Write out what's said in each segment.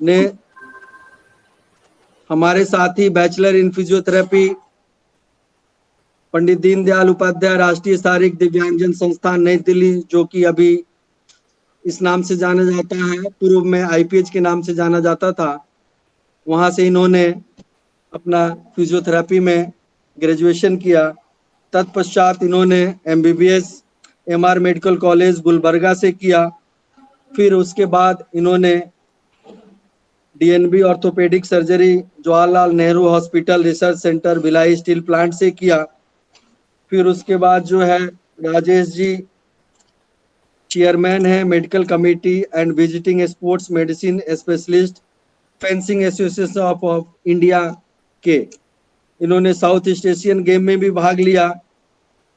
ने हमारे साथ ही bachelor in physiotherapy Pandit Deendayal Upadhyay राष्ट्रीय शारीरिक दिव्यांगजन संस्थान नई दिल्ली, जो कि अभी इस नाम से जाना जाता है, पूर्व में आईपीएच के नाम से जाना जाता था, वहां से इन्होंने अपना फिजियोथेरेपी में ग्रेजुएशन किया। तत्पश्चात इन्होंने MBBS MR medical college Gulbarga से किया। फिर उसके बाद इन्होंने DNB orthopaedic surgery Jawaharlal Nehru hospital research centre Bhilai steel plant से किया। फिर उसके बाद जो है राजेश जी चेयरमैन है medical committee and visiting sports medicine specialist fencing association of India के। इन्होंने साउथ ईस्ट एशियन गेम में भी भाग लिया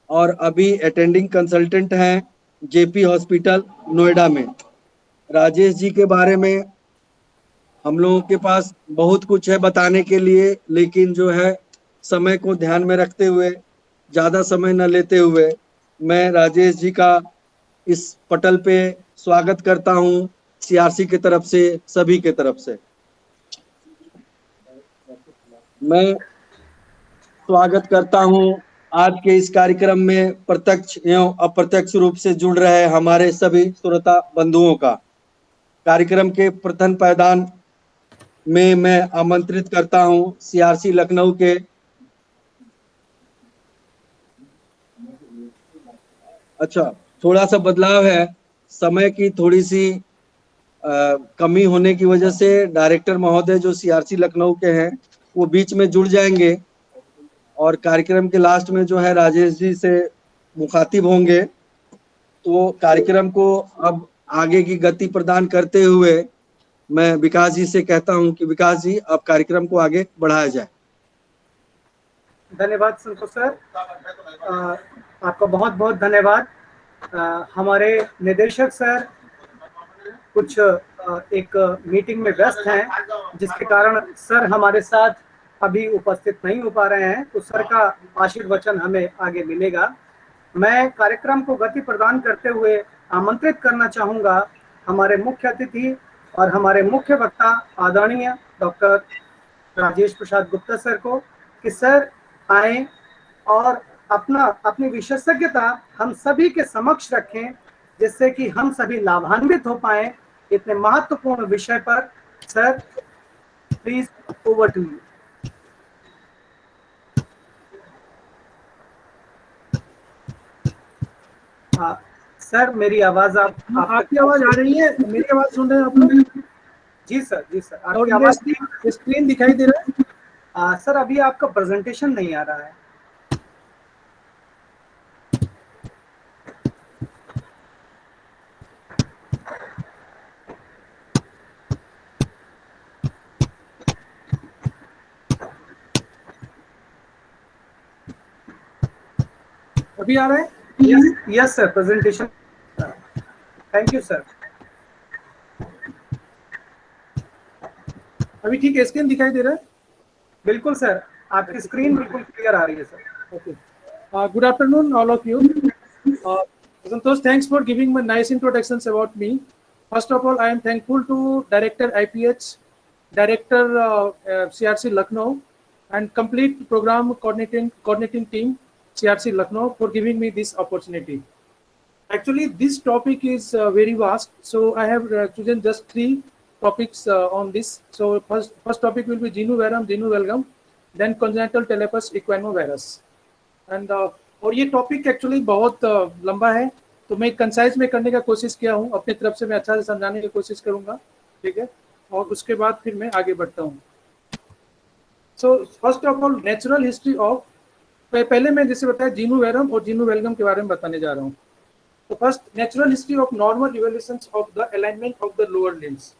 और अभी अटेंडिंग कंसल्टेंट हैं जेपी हॉस्पिटल नोएडा में। राजेश जी के बारे में हम लोगों के पास बहुत कुछ है बताने के लिए, लेकिन जो है समय को ध्यान में रखते हुए, ज़्यादा समय न लेते हुए, मैं राजेश जी का इस पटल पे स्वागत करता हूं सीआरसी की तरफ से, सभी के तरफ से। मैं स्वागत करता हूं आज के इस कार्यक्रम में प्रत्यक्ष एवं अप्रत्यक्ष रूप से जुड़ रहे हमारे सभी श्रोता बंधुओं का। कार्यक्रम के प्रथम पायदान में मैं आमंत्रित करता हूं सीआरसी लखनऊ के थोड़ा सा बदलाव है, समय की थोड़ी सी कमी होने की वजह से डायरेक्टर महोदय जो सीआरसी लखनऊ के हैं वो बीच में जुड़ जाएंगे और कार्यक्रम के लास्ट में जो है राजेश जी से मुखातिब होंगे। तो कार्यक्रम को अब आगे की गति प्रदान करते हुए मैं विकास जी से कहता हूं कि विकास जी अब कार्यक्रम को आगे बढ़ाया जाए। धन्यवाद संतोष सर, आपका बहुत बहुत धन्यवाद। हमारे निदेशक सर कुछ एक मीटिंग में व्यस्त हैं, जिसके कारण सर हमारे साथ अभी उपस्थित नहीं हो पा रहे हैं, तो सर का आशीर्वचन हमें आगे मिलेगा। मैं कार्यक्रम को गति प्रदान करते हुए आमंत्रित करना चाहूँगा हमारे मुख्य अतिथि और हमारे मुख्य वक्ता आदरणीय डॉक्टर राजेश प्रसाद गुप्ता सर को कि सर आए और अपनी विशेषज्ञता हम सभी के समक्ष रखें, जिससे कि हम सभी लाभान्वित हो पाए इतने महत्वपूर्ण विषय पर। Sir please over to you. Sir मेरी आवाज आपकी आवाज आ रही है? मेरी आवाज सुन रहे हैं आप लोग? जी सर, जी सर। आपकी आवाज स्क्रीन दिखाई दे रहा है? सर अभी आपका प्रेजेंटेशन नहीं आ रहा है। अभी आ रहा है? Yes sir, presentation. Thank you sir. अभी ठीक है? स्क्रीन दिखाई दे रहा है? बिल्कुल सर, आपकी स्क्रीन बिल्कुल क्लियर आ रही है sir. Okay, good afternoon all of you. Santosh, thanks for giving me nice introductions about me. First of all, I am thankful to Director IPH, Director CRC Lucknow, and complete program coordinating team CRC Lucknow for giving me this opportunity. Actually, this topic is very vast, so I have chosen just 3 topics on this. So first topic will be Genu valgum, then congenital Telephus equinovarus, and और ये topic actually बहुत लंबा है, तो मैं concise में करने का कोशिश किया हूँ। अपनी तरफ से मैं अच्छा से समझाने की कोशिश करूँगा, ठीक है, और उसके बाद फिर मैं आगे बढ़ता हूँ। So first of all natural history of, पहले मैं जैसे बताया जीनू वेरम और जीनू वेलगम के बारे में बताने जा रहा हूँ। तो first natural history of normal evolution of the alignment of the lower limbs.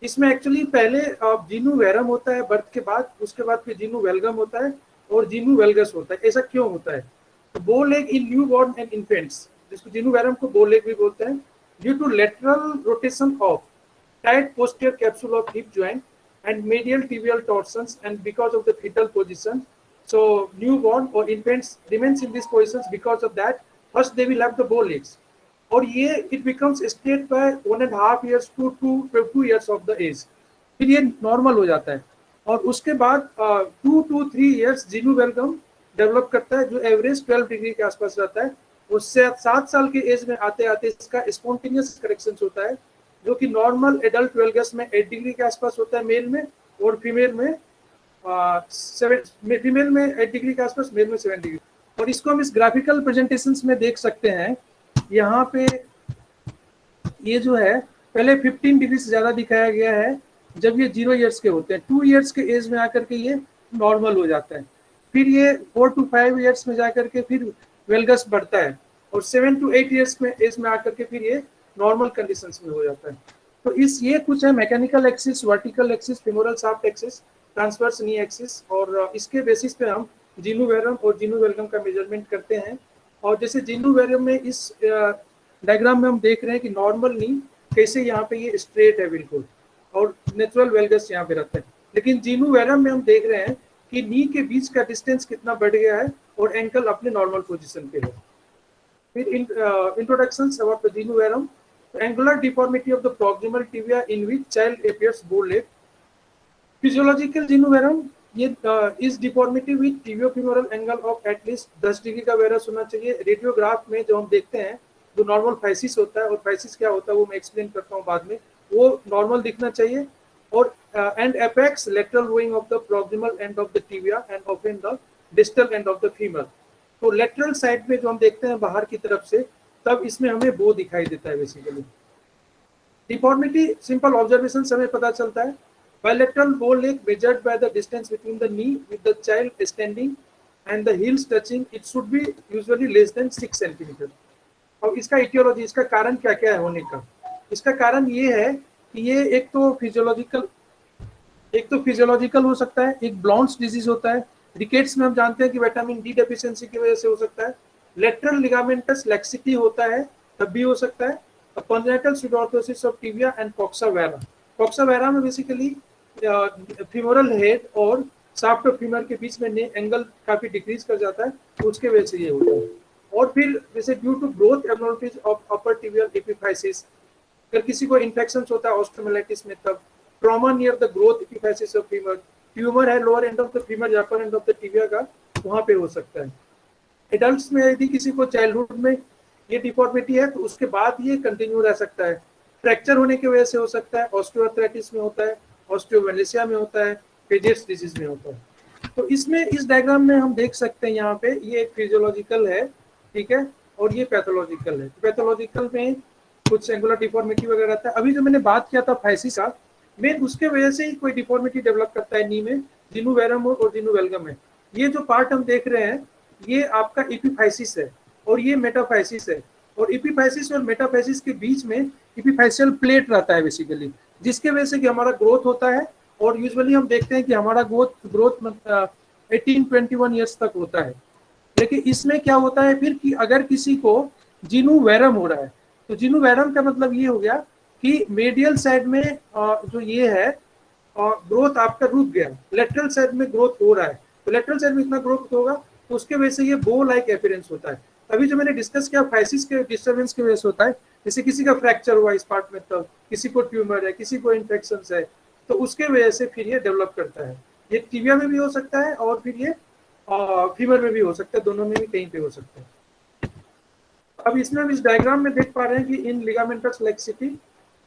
इसमें एक्चुअली पहले जीनू वेरम होता है बर्थ के बाद, उसके बाद फिर जीनू वेलगम होता है और जीनू वेलगस होता है। ऐसा क्यों होता है? Bow leg in newborn and infants, जिसको जीनू वेरम को बो लेग भी बोलते हैं, due to lateral rotation of tight posterior capsule of hip joint and medial tibial torsions, and because of the fetal position, so newborn or infants remains in these positions. Because of that, first they will have the bow legs, or it becomes straight by 1.5 years to 2 years of the age. फिर ये normal हो जाता है। और उसके बाद 2 to 3 years Jinu welcome develop करता है, जो एवरेज 12 डिग्री के आसपास रहता है। उससे 7 साल के एज में आते आते इसका स्पॉन्टेनियस करेक्शन होता है, जो कि नॉर्मल एडल्ट वेलगस में 8 डिग्री के आसपास होता है मेल में, और फीमेल में 8 डिग्री के आसपास, मेल में 7 डिग्री। और इसको हम इस ग्राफिकल प्रेजेंटेशंस में देख सकते हैं। यहाँ पे ये जो है पहले 15 डिग्री से ज्यादा दिखाया गया है जब ये 0 ईयर्स के होते हैं। 2 ईयर्स के एज में आकर के ये नॉर्मल हो जाता है। फिर ये 4 to 5 ईयर्स में जाकर के फिर वेलगस बढ़ता है, और 7 to 8 ईयर्स में एज में आकर के फिर ये नॉर्मल कंडीशंस में हो जाता है। तो इस ये कुछ है mechanical axis, vertical axis, femoral shaft axis, transverse knee axis, और इसके बेसिस पे हम जीनू वेरम और जीनू वेलकम का मेजरमेंट करते हैं। और जैसे जीनू वेरम में इस डायग्राम में हम देख रहे हैं कि नॉर्मल नी कैसे यहाँ पे ये स्ट्रेट है बिल्कुल, और नेचुरल वेलगस यहाँ पे रहता है। लेकिन जीनू वेरम में हम देख रहे हैं कि नी के बीच का डिस्टेंस कितना बढ़ गया है और एंकल अपने नॉर्मल पोजीशन पे है। फिर introductions about the genu varum. Angular deformity of the proximal tibia in which child appears bow leg. Physiological genu varum, ये इस deformity with tibiofemoral angle of at least 10 degree का वेरस होना चाहिए। Radiograph में जो हम देखते हैं जो नॉर्मल फाइसिस होता है, और फाइसिस क्या होता है वो मैं एक्सप्लेन करता हूँ बाद में, वो नॉर्मल दिखना चाहिए। और and apex lateral going of the proximal and of the tibia and often the distal end of the femur. तो लेटरल साइड में जो हम देखते हैं बाहर की तरफ से, तब इसमें हमें बो दिखाई देता है बेसिकली। डिफॉर्मिटी सिंपल ऑब्जर्वेशन से हमें पता चलता है। Bilateral bow leg measured by the distance between the knee with the child standing and the heels touching, it should be usually less than 6 centimeter. अब इसका इटियोलॉजी, इसका कारण क्या क्या है होने का? इसका कारण ये है कि ये एक तो फिजियोलॉजिकल हो सकता है, एक ब्लाउंस डिजीज होता है। रिकेट्स में हम जानते हैं कि विटामिन डी डेफिशिएंसी की वजह से हो सकता है। लेटरल लिगामेंटस लैक्सिटी होता है, तब भी हो सकता है। Congenital pseudoarthrosis of tibia and coxa vara. Coxa vara में बेसिकली फीमोरल हेड और शाफ्ट ऑफ फीमर के बीच में एंगल काफी डिक्रीज कर जाता है, तो उसके वजह से ये होता है। और फिर जैसे due to growth abnormalities of upper tibial epiphysis, अगर किसी को इन्फेक्शन होता है ऑस्टियोमाइलाइटिस में, तब trauma near the growth epiphysis of femur, tumour है lower end of the femur, upper end of the tibia का, वहां पे हो सकता है। एडल्ट्स में यदि किसी को चाइल्डहुड में ये डिफॉर्मिटी है तो उसके बाद ये कंटिन्यू रह सकता है। फ्रैक्चर होने की वजह से हो सकता है, ऑस्टियोआर्थराइटिस में होता है, ऑस्टियोमेलेशिया में होता है, पेजेट्स डिजीज में होता है। तो इसमें इस डायग्राम में हम देख सकते हैं यहाँ पे ये एक फिजियोलॉजिकल है, ठीक है, और ये पैथोलॉजिकल है। पैथोलॉजिकल में कुछ एंगुलर डिफॉर्मिटी वगैरह रहता है। अभी जो मैंने बात किया था फाइसिस का, में उसके वजह से ही कोई डिफॉर्मिटी डेवलप करता है नी में, जीनू वेरम और जीनू वेलगम है। ये जो पार्ट हम देख रहे हैं ये आपका एपिफाइसिस है और ये मेटाफाइसिस है। और एपिफाइसिस और मेटाफाइसिस के बीच में एपिफाइशियल प्लेट रहता है बेसिकली, जिसके वजह से कि हमारा ग्रोथ होता है। और यूजुअली हम देखते हैं कि हमारा ग्रोथ 18-21 ईयर्स तक होता है। लेकिन इसमें क्या होता है फिर कि अगर किसी को जीनू वेरम हो रहा है, तो जीनू वेरम का मतलब ये हो गया कि मेडियल साइड में जो ये है ग्रोथ आपका रुक गया, लेटरल साइड में ग्रोथ हो रहा है। तो लेटरल साइड में इतना ग्रोथ होगा तो उसके वजह से ये बो लाइक अपीयरेंस होता है। अभी जो मैंने डिस्कस किया फाइसिस के डिस्टर्बेंस की वजह से होता है, जैसे किसी का फ्रैक्चर हुआ इस पार्ट में, तो किसी को ट्यूमर है, किसी को इन्फेक्शन है, तो उसके वजह से फिर ये डेवलप करता है। ये टिबिया में भी हो सकता है और फिर ये फीमर में भी हो सकता है, दोनों में भी कहीं पे हो सकता है। अब इसमें हम इस डायग्राम में देख पा रहे हैं कि इन ligamentous laxity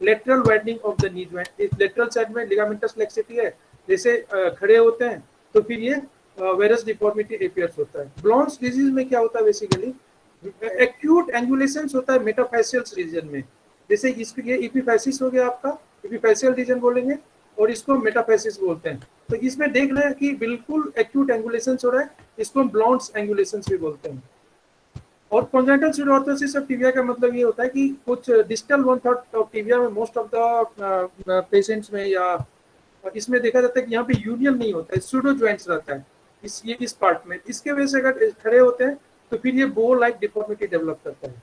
lateral widening of the knee joint, इस लेटरल साइड में लिगामेंटस लैक्सिटी है, जैसे खड़े होते हैं तो फिर ये वेरस डिफॉर्मिटी अपीयर्स होता है। ब्लॉन्स डिजीज में क्या होता है बेसिकली एक्यूट एंगुलेशंस होता है मेटाफाइशियल रीजन में। जैसे इसके ये एपिफाइसिस हो गया आपका, एपिफाइशियल रीजन बोलेंगे, और इसको मेटाफाइसिस बोलते हैं। तो इसमें देख रहे हैं कि बिल्कुल एक्यूट एंगुलेशंस हो रहा है, इसको हम ब्लॉन्स एंगुलेशंस भी बोलते हैं। और कॉन्जेनिटल स्यूडोआर्थरोसिस ऑफ टिबिया का मतलब ये होता है कि कुछ डिस्टल 1/3 ऑफ टिबिया में मोस्ट ऑफ द पेशेंट्स में या इसमें देखा जाता है कि यहाँ पे यूनियन नहीं होता है, सूडो ज्वाइंट्स रहता है इस पार्ट में। इसके वजह से अगर खड़े होते हैं तो फिर ये बो लाइक डिफॉर्मिटी डेवलप करता है।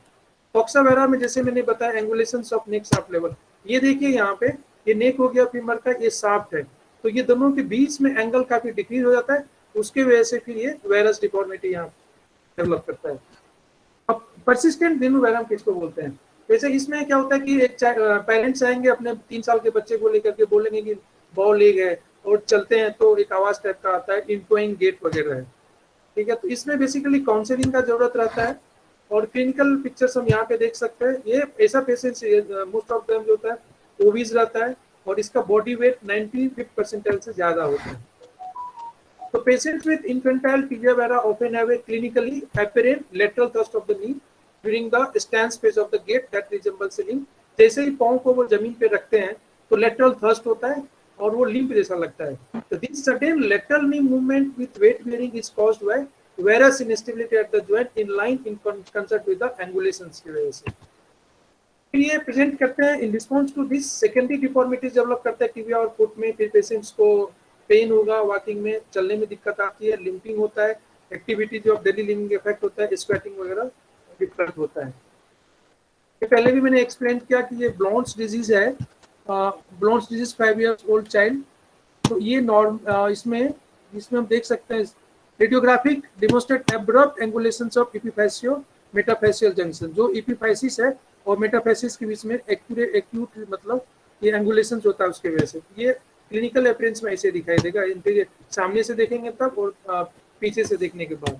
कॉक्सा वेरा में जैसे मैंने बताया एंगुलेशंस ऑफ नेक शाफ्ट लेवल, ये देखिए यहाँ पे ये नेक हो गया फीमर का, ये शाफ्ट है, तो ये दोनों के बीच में एंगल काफी डिक्रीज हो जाता है, उसके वजह से फिर ये वेरस डिफॉर्मिटी यहाँ डेवलप करता है। अब परसिस्टेंट जीनू वेरम किसको बोलते हैं? वैसे इसमें क्या होता है कि एक पेरेंट्स आएंगे अपने 3 साल के बच्चे को लेकर के, बोलेंगे कि बॉल लेग है और चलते हैं तो एक आवाज टाइप का आता है, इनकोइंग गेट वगैरह है, ठीक है। तो इसमें बेसिकली काउंसलिंग का जरूरत रहता है और क्लिनिकल पिक्चर्स हम यहाँ पे देख सकते हैं। ये ऐसा पेशेंट मोस्ट ऑफ देम जो होता है ओबीज रहता है और इसका बॉडी वेट 95th परसेंटाइल से ज्यादा होता है। So patients with infantile tibia vera often have a clinically apparent lateral thrust of the knee during the stance phase of the gait that resembles a limp. जैसे ही पाँव को वो जमीन पे रखते हैं तो lateral thrust होता है और वो limp जैसा लगता है। तो this sudden lateral knee movement with weight bearing is caused by varus instability at the joint in line in concert with the angulations की वजह से। फिर ये प्रेजेंट करते हैं in response to this secondary deformities develop करते हैं tibia और फुट में। फिर पेशेंट्स को पेन होगा, वॉकिंग में, चलने में दिक्कत आती है, लिंपिंग होता है, एक्टिविटी जो डेली लिविंग इफेक्ट होता है, स्वेटिंग वगैरह दिक्कत होता है। ये पहले भी मैंने एक्सप्लेन किया कि ये ब्लॉन्स डिजीज है, Blount's disease 5 years old child. तो ये इसमें हम देख सकते हैं radiographic demonstrate abrupt angulations of epiphyseo metaphyseal junction. जो एपिफाइसिस है और मेटाफैसिस के बीच में एक्यूट मतलब ये एंगुलेशन होता है उसके वजह से। ये क्लिनिकल अपीयरेंस में ऐसे दिखाई देगा, इनके सामने से देखेंगे तब और पीछे से देखने के बाद।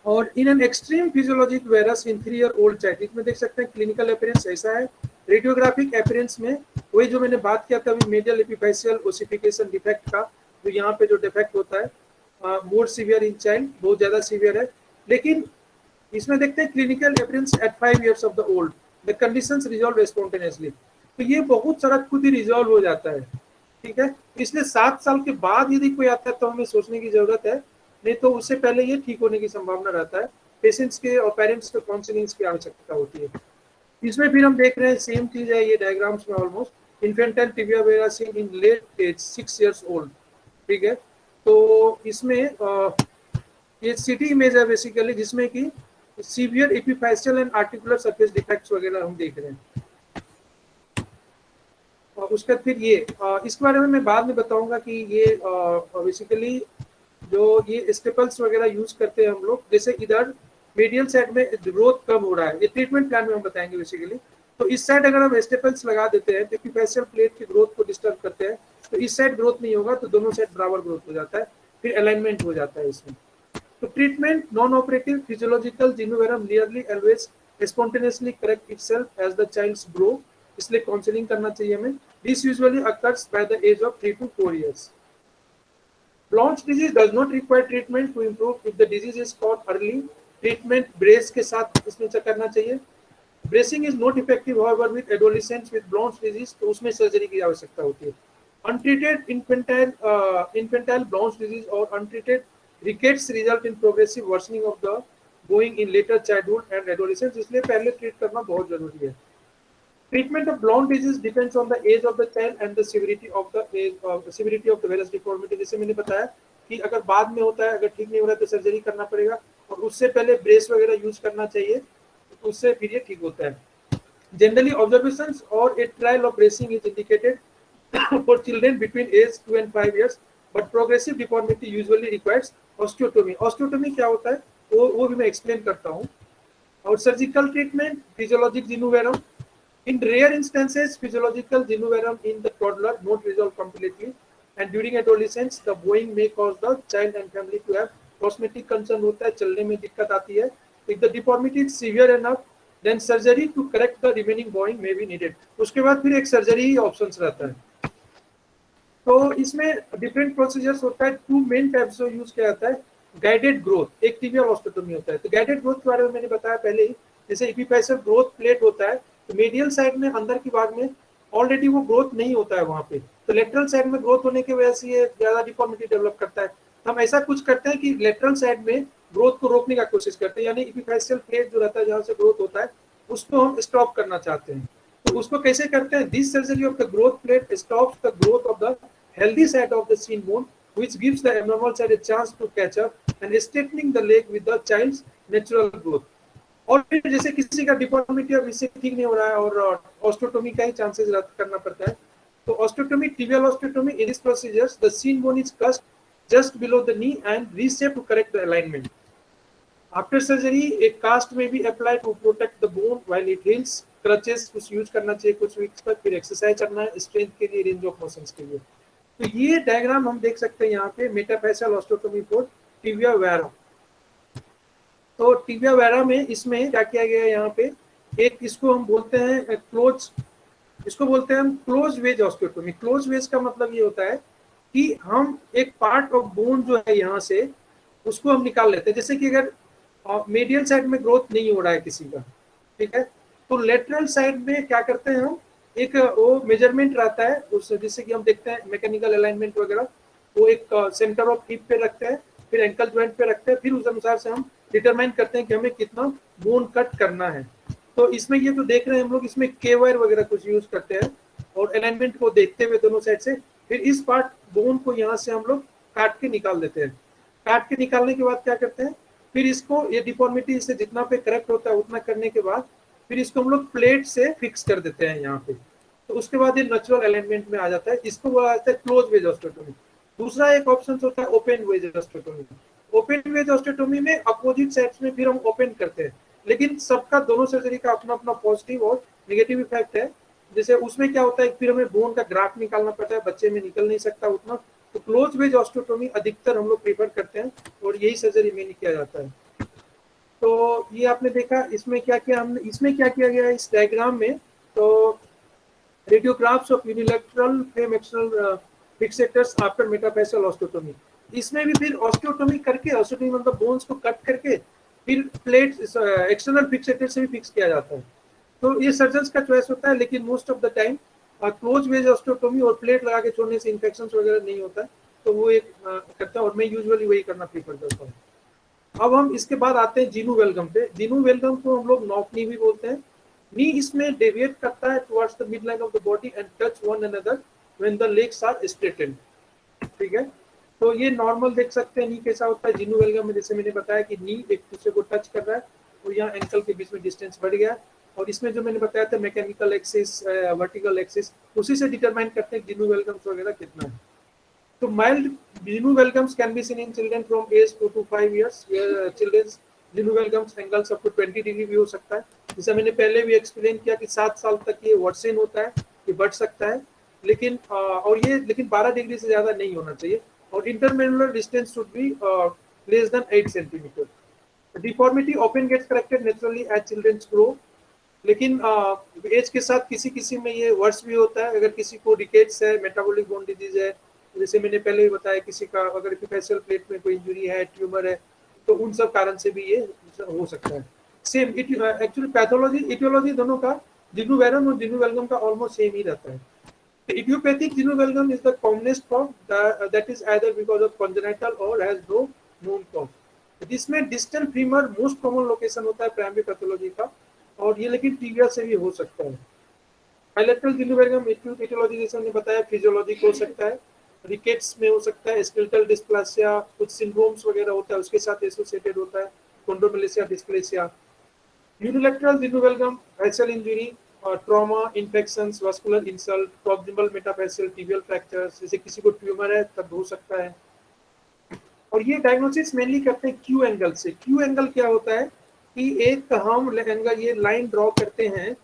और in an extreme physiologic varus in 3 year old child, इसमें देख सकते हैं क्लिनिकल अपीयरेंस ऐसा है। रेडियोग्राफिक अपीयरेंस में वही जो मैंने बात किया था मेडियल एपिफैसियल ओसिफिकेशन डिफेक्ट का, जो यहाँ पे जो डिफेक्ट होता है मोर सीवियर इन चाइल्ड, बहुत ज्यादा सीवियर है। लेकिन इसमें देखते हैं clinical appearance at 5 years of the old, the conditions resolve spontaneously. तो ये बहुत सारा खुद ही रिजॉल्व हो जाता है, ठीक है। इसलिए 7 साल के बाद यदि कोई आता है तो हमें सोचने की जरूरत है, नहीं तो उससे पहले ये ठीक होने की संभावना रहता है। पेशेंट्स के और पेरेंट्स के काउंसलिंग की आवश्यकता होती है। इसमें फिर हम देख रहे हैं सेम चीज है ये डायग्राम्स में almost. Infantile tibia vara seen in late age 6 years old, ठीक है। तो इसमें ये सिटी इमेज है बेसिकली, जिसमें कि severe epiphyseal and articular surface defects वगैरह हम देख रहे हैं। और उसके फिर ये इसके बारे में मैं बाद में बताऊंगा कि ये बेसिकली जो ये स्टेपल्स वगैरह यूज करते हैं हम लोग, जैसे इधर मीडियल साइड में ग्रोथ कम हो रहा है, ये ट्रीटमेंट प्लान में हम बताएंगे बेसिकली। तो इस साइड अगर हम स्टेपल्स लगा देते हैं तो एपिफैसियल प्लेट की ग्रोथ को डिस्टर्ब करते हैं, तो इस साइड ग्रोथ नहीं होगा, तो दोनों साइड बराबर ग्रोथ हो जाता है, फिर अलाइनमेंट हो जाता है इसमें। तो treatment non operative physiological genu varum nearly always spontaneously correct itself as the child's grow, इसलिए काउंसलिंग करना चाहिए हमें। This usually occurs by the age of 3 to 4 years. Blount's disease does not require treatment to improve if the disease is caught early. Treatment brace के साथ इसमें करना चाहिए। Bracing is not effective however with adolescents with Blount's disease, तो उसमें surgery की आवश्यकता होती है। Untreated infantile Blount's disease or untreated rickets result in progressive worsening of the going in later childhood and adolescence, इसलिए पहले ट्रीट करना बहुत जरूरी है। Treatment of Blount disease depends on the age of the child and the severity of the various deformity। जैसे मैंने बताया कि अगर बाद में होता है, अगर ठीक नहीं हो रहा है तो सर्जरी करना पड़ेगा, और उससे पहले ब्रेस वगैरह यूज करना चाहिए, तो उससे फिर ये ठीक होता है। Generally observations or a trial of bracing is indicated for children between age 2 and 5 years, but progressive deformity usually requires osteotomy। Osteotomy क्या होता है वो भी मैं एक्सप्लेन करता हूँ। और surgical treatment physiologic genu varum, in rare instances physiological genu varum in the toddler not resolve completely, and during adolescence the bowing may cause the child and family to have cosmetic concern होता है, चलने में दिक्कत आती है। If the deformity is severe enough then surgery to correct the remaining bowing may be needed। उसके बाद फिर एक सर्जरी ही ऑप्शंस रहता है। तो इसमें डिफरेंट प्रोसीजर्स होता है, 2 मेन टाइप्स जो यूज किया जाता है। गाइडेड ग्रोथ, एक टिबियल ऑस्टियोटोमी होता है। तो गाइडेड ग्रोथ के बारे में मैंने बताया पहले ही, जैसे एपिफैसियल ग्रोथ प्लेट होता है, तो मीडियल साइड में अंदर की भाग में ऑलरेडी वो ग्रोथ नहीं होता है वहां पे, तो लेटरल साइड में ग्रोथ होने की वजह से ये ज्यादा डिफॉर्मिटी डेवलप करता है। तो हम ऐसा कुछ करते हैं कि लेटरल साइड में ग्रोथ को रोकने का कोशिश करते हैं, यानी एपिफैसियल प्लेट जो रहता है जहां से ग्रोथ होता है उसको हम स्टॉप करना चाहते हैं। तो उसको कैसे करते हैं? This surgery of the growth plate stops the growth of the healthy side of the seen bone, which gives the abnormal side a chance to catch up and straightening the leg with the child's natural growth। और फिर जैसे किसी का deformity अब इससे ठीक नहीं हो रहा है और ऑस्टियोटोमी का ही चांसेस करना पड़ता है, तो osteotomy, tibial osteotomy, in this procedures the shin bone is cut just below the knee and reshape to correct the alignment। After surgery एक कास्ट में भी apply to protect the bone while it heals. Crutches कुछ use करना चाहिए कुछ weeks तक, फिर exercise करना है स्ट्रेंथ के लिए, रेंज ऑफ मोशंस के लिए। तो ये डायग्राम हम देख सकते हैं यहाँ पे, मेटाफैसियल ऑस्टियोटोमी फॉर टिबिया वेरा। तो टिबिया वेरा में इसमें क्या किया गया है यहाँ पे, एक इसको हम बोलते हैं क्लोज, इसको बोलते हैं हम क्लोज वेज ऑस्टियोटोमी। क्लोज वेज का मतलब ये होता है कि हम एक पार्ट ऑफ बोन जो है यहाँ से उसको हम निकाल लेते हैं। जैसे कि अगर मीडियल साइड में ग्रोथ नहीं हो रहा है किसी का, ठीक है, तो लेटरल साइड में क्या करते हैं हम, एक वो मेजरमेंट रहता है उस, जैसे कि हम देखते हैं मैकेनिकल अलाइनमेंट वगैरह, वो एक सेंटर ऑफ हिप पे रखते हैं, फिर एंकल ज्वाइंट पे रखते हैं, फिर उस अनुसार से हम डिटरमाइन करते हैं कि हमें कितना बोन कट करना है। तो इसमें ये जो देख रहे हैं हम लोग, इसमें के वायर वगैरह कुछ यूज करते हैं और अलाइनमेंट को देखते हुए दोनों साइड से, फिर इस पार्ट बोन को यहाँ से हम लोग काट के निकाल देते हैं। काट के निकालने के बाद क्या करते हैं, फिर इसको ये डिफॉर्मिटी से जितना पे करेक्ट होता है उतना करने के बाद फिर इसको हम लोग प्लेट से फिक्स कर देते हैं यहाँ पे। तो उसके बाद ये नेचुरल अलाइनमेंट में आ जाता है, इसको बोला जाता है क्लोज वेज ऑस्टियोटोमी। दूसरा एक ऑप्शन होता है ओपन वेज ऑस्टियोटोमी। ओपन वेज ऑस्टियोटोमी में अपोजिट साइड्स में फिर हम ओपन करते हैं, लेकिन सबका दोनों सर्जरी का अपना अपना पॉजिटिव और नेगेटिव इफेक्ट है। जैसे उसमें क्या होता है, फिर हमें बोन का ग्राफ्ट निकालना पड़ता है, बच्चे में निकल नहीं सकता उतना। तो क्लोज वेज ऑस्टियोटोमी अधिकतर हम लोग प्रेफर करते हैं और यही सर्जरी में किया जाता है। तो ये आपने देखा इसमें क्या किया हमने, इसमें क्या किया गया है इस डायग्राम में, तो radiographs of unilateral frame external fixators after metaphyseal osteotomy. इसमें भी फिर ऑस्टियोटोमी करके, ऑस्टियोटोमी मतलब बोन्स को कट करके फिर प्लेट एक्सटर्नल फिक्सेटर से भी फिक्स किया जाता है। तो ये सर्जन्स का चॉइस होता है, लेकिन most of the time close wedge osteotomy और प्लेट लगा के छोड़ने से इन्फेक्शन वगैरह नहीं होता है, तो वो एक करता है और मैं यूजुअली वही करना प्रीफर करता हूँ। अब हम इसके बाद आते हैं जीनू वेलगम पे। जीनू वेलगम को हम लोग नॉक नी भी बोलते हैं। नी इसमें डेविएट करता है towards the mid line of the body and touch one another when the legs are straightened, ठीक है। तो ये नॉर्मल देख सकते हैं नी कैसा होता है जीनू वेलगम में, जैसे मैंने बताया कि नी एक दूसरे को टच कर रहा है और यहाँ एंकल के बीच में डिस्टेंस बढ़ गया। और इसमें जो मैंने बताया था मैकेनिकल एक्सिस, वर्टिकल एक्सिस, उसी से डिटरमाइन करते हैं जीनू वेलगम्स वगैरह कितना है। तो mild Genu welcomes can be seen in children from age 2 to 5 years. Children's Genu welcomes angles up to 20 degree भी हो सकता है। जैसे मैंने पहले भी एक्सप्लेन किया कि 7 साल तक ये वर्सेन होता है, ये बढ़ सकता है, लेकिन और ये लेकिन 12 डिग्री से ज्यादा नहीं होना चाहिए। और intermalleolar distance should be less than 8 centimetre. Deformity often gets corrected naturally as children grow, लेकिन एज के साथ किसी किसी में ये वर्स भी होता है। अगर किसी को रिकेट्स है, मेटाबॉलिक बोन डिजीज है, जैसे मैंने पहले भी बताया, किसी का अगर एपिफैसियल प्लेट में कोई इंजरी है, ट्यूमर है, तो उन सब कारण से भी ये हो सकता है। सेम एक्चुअली पैथोलॉजी इटियोलॉजी दोनों का, जिनु वेरम और जिनु वेलगम का ऑलमोस्ट सेम ही रहता है। Idiopathic genu valgum is the commonest form that is either because of congenital और हैज नो नोन कॉज। जिसमें distal femur most common location होता है प्राइमरी पैथोलॉजी का, और ये लेकिन टीबिया से भी हो सकता है। बायलैटरल जिनु वेलगम इटियोलॉजी जैसे हमने बताया फिजियोलॉजिक हो सकता है, रिकेट्स में हो सकता है, स्केलेटल डिस्प्लासिया, कुछ सिंड्रोम्स वगैरह होता है उसके साथ एसोसिएटेड होता है, chondromalacia, dysplasia. Unilateral genu valgum physeal injury और trauma, infections, vascular insult, proximal metaphyseal tibial fractures, जैसे किसी को ट्यूमर है तब हो सकता है। और ये डायग्नोसिस मेनली करते हैं क्यू एंगल से। क्यू एंगल क्या होता है कि एक हम एंगल ये लाइन ड्रॉ करते हैं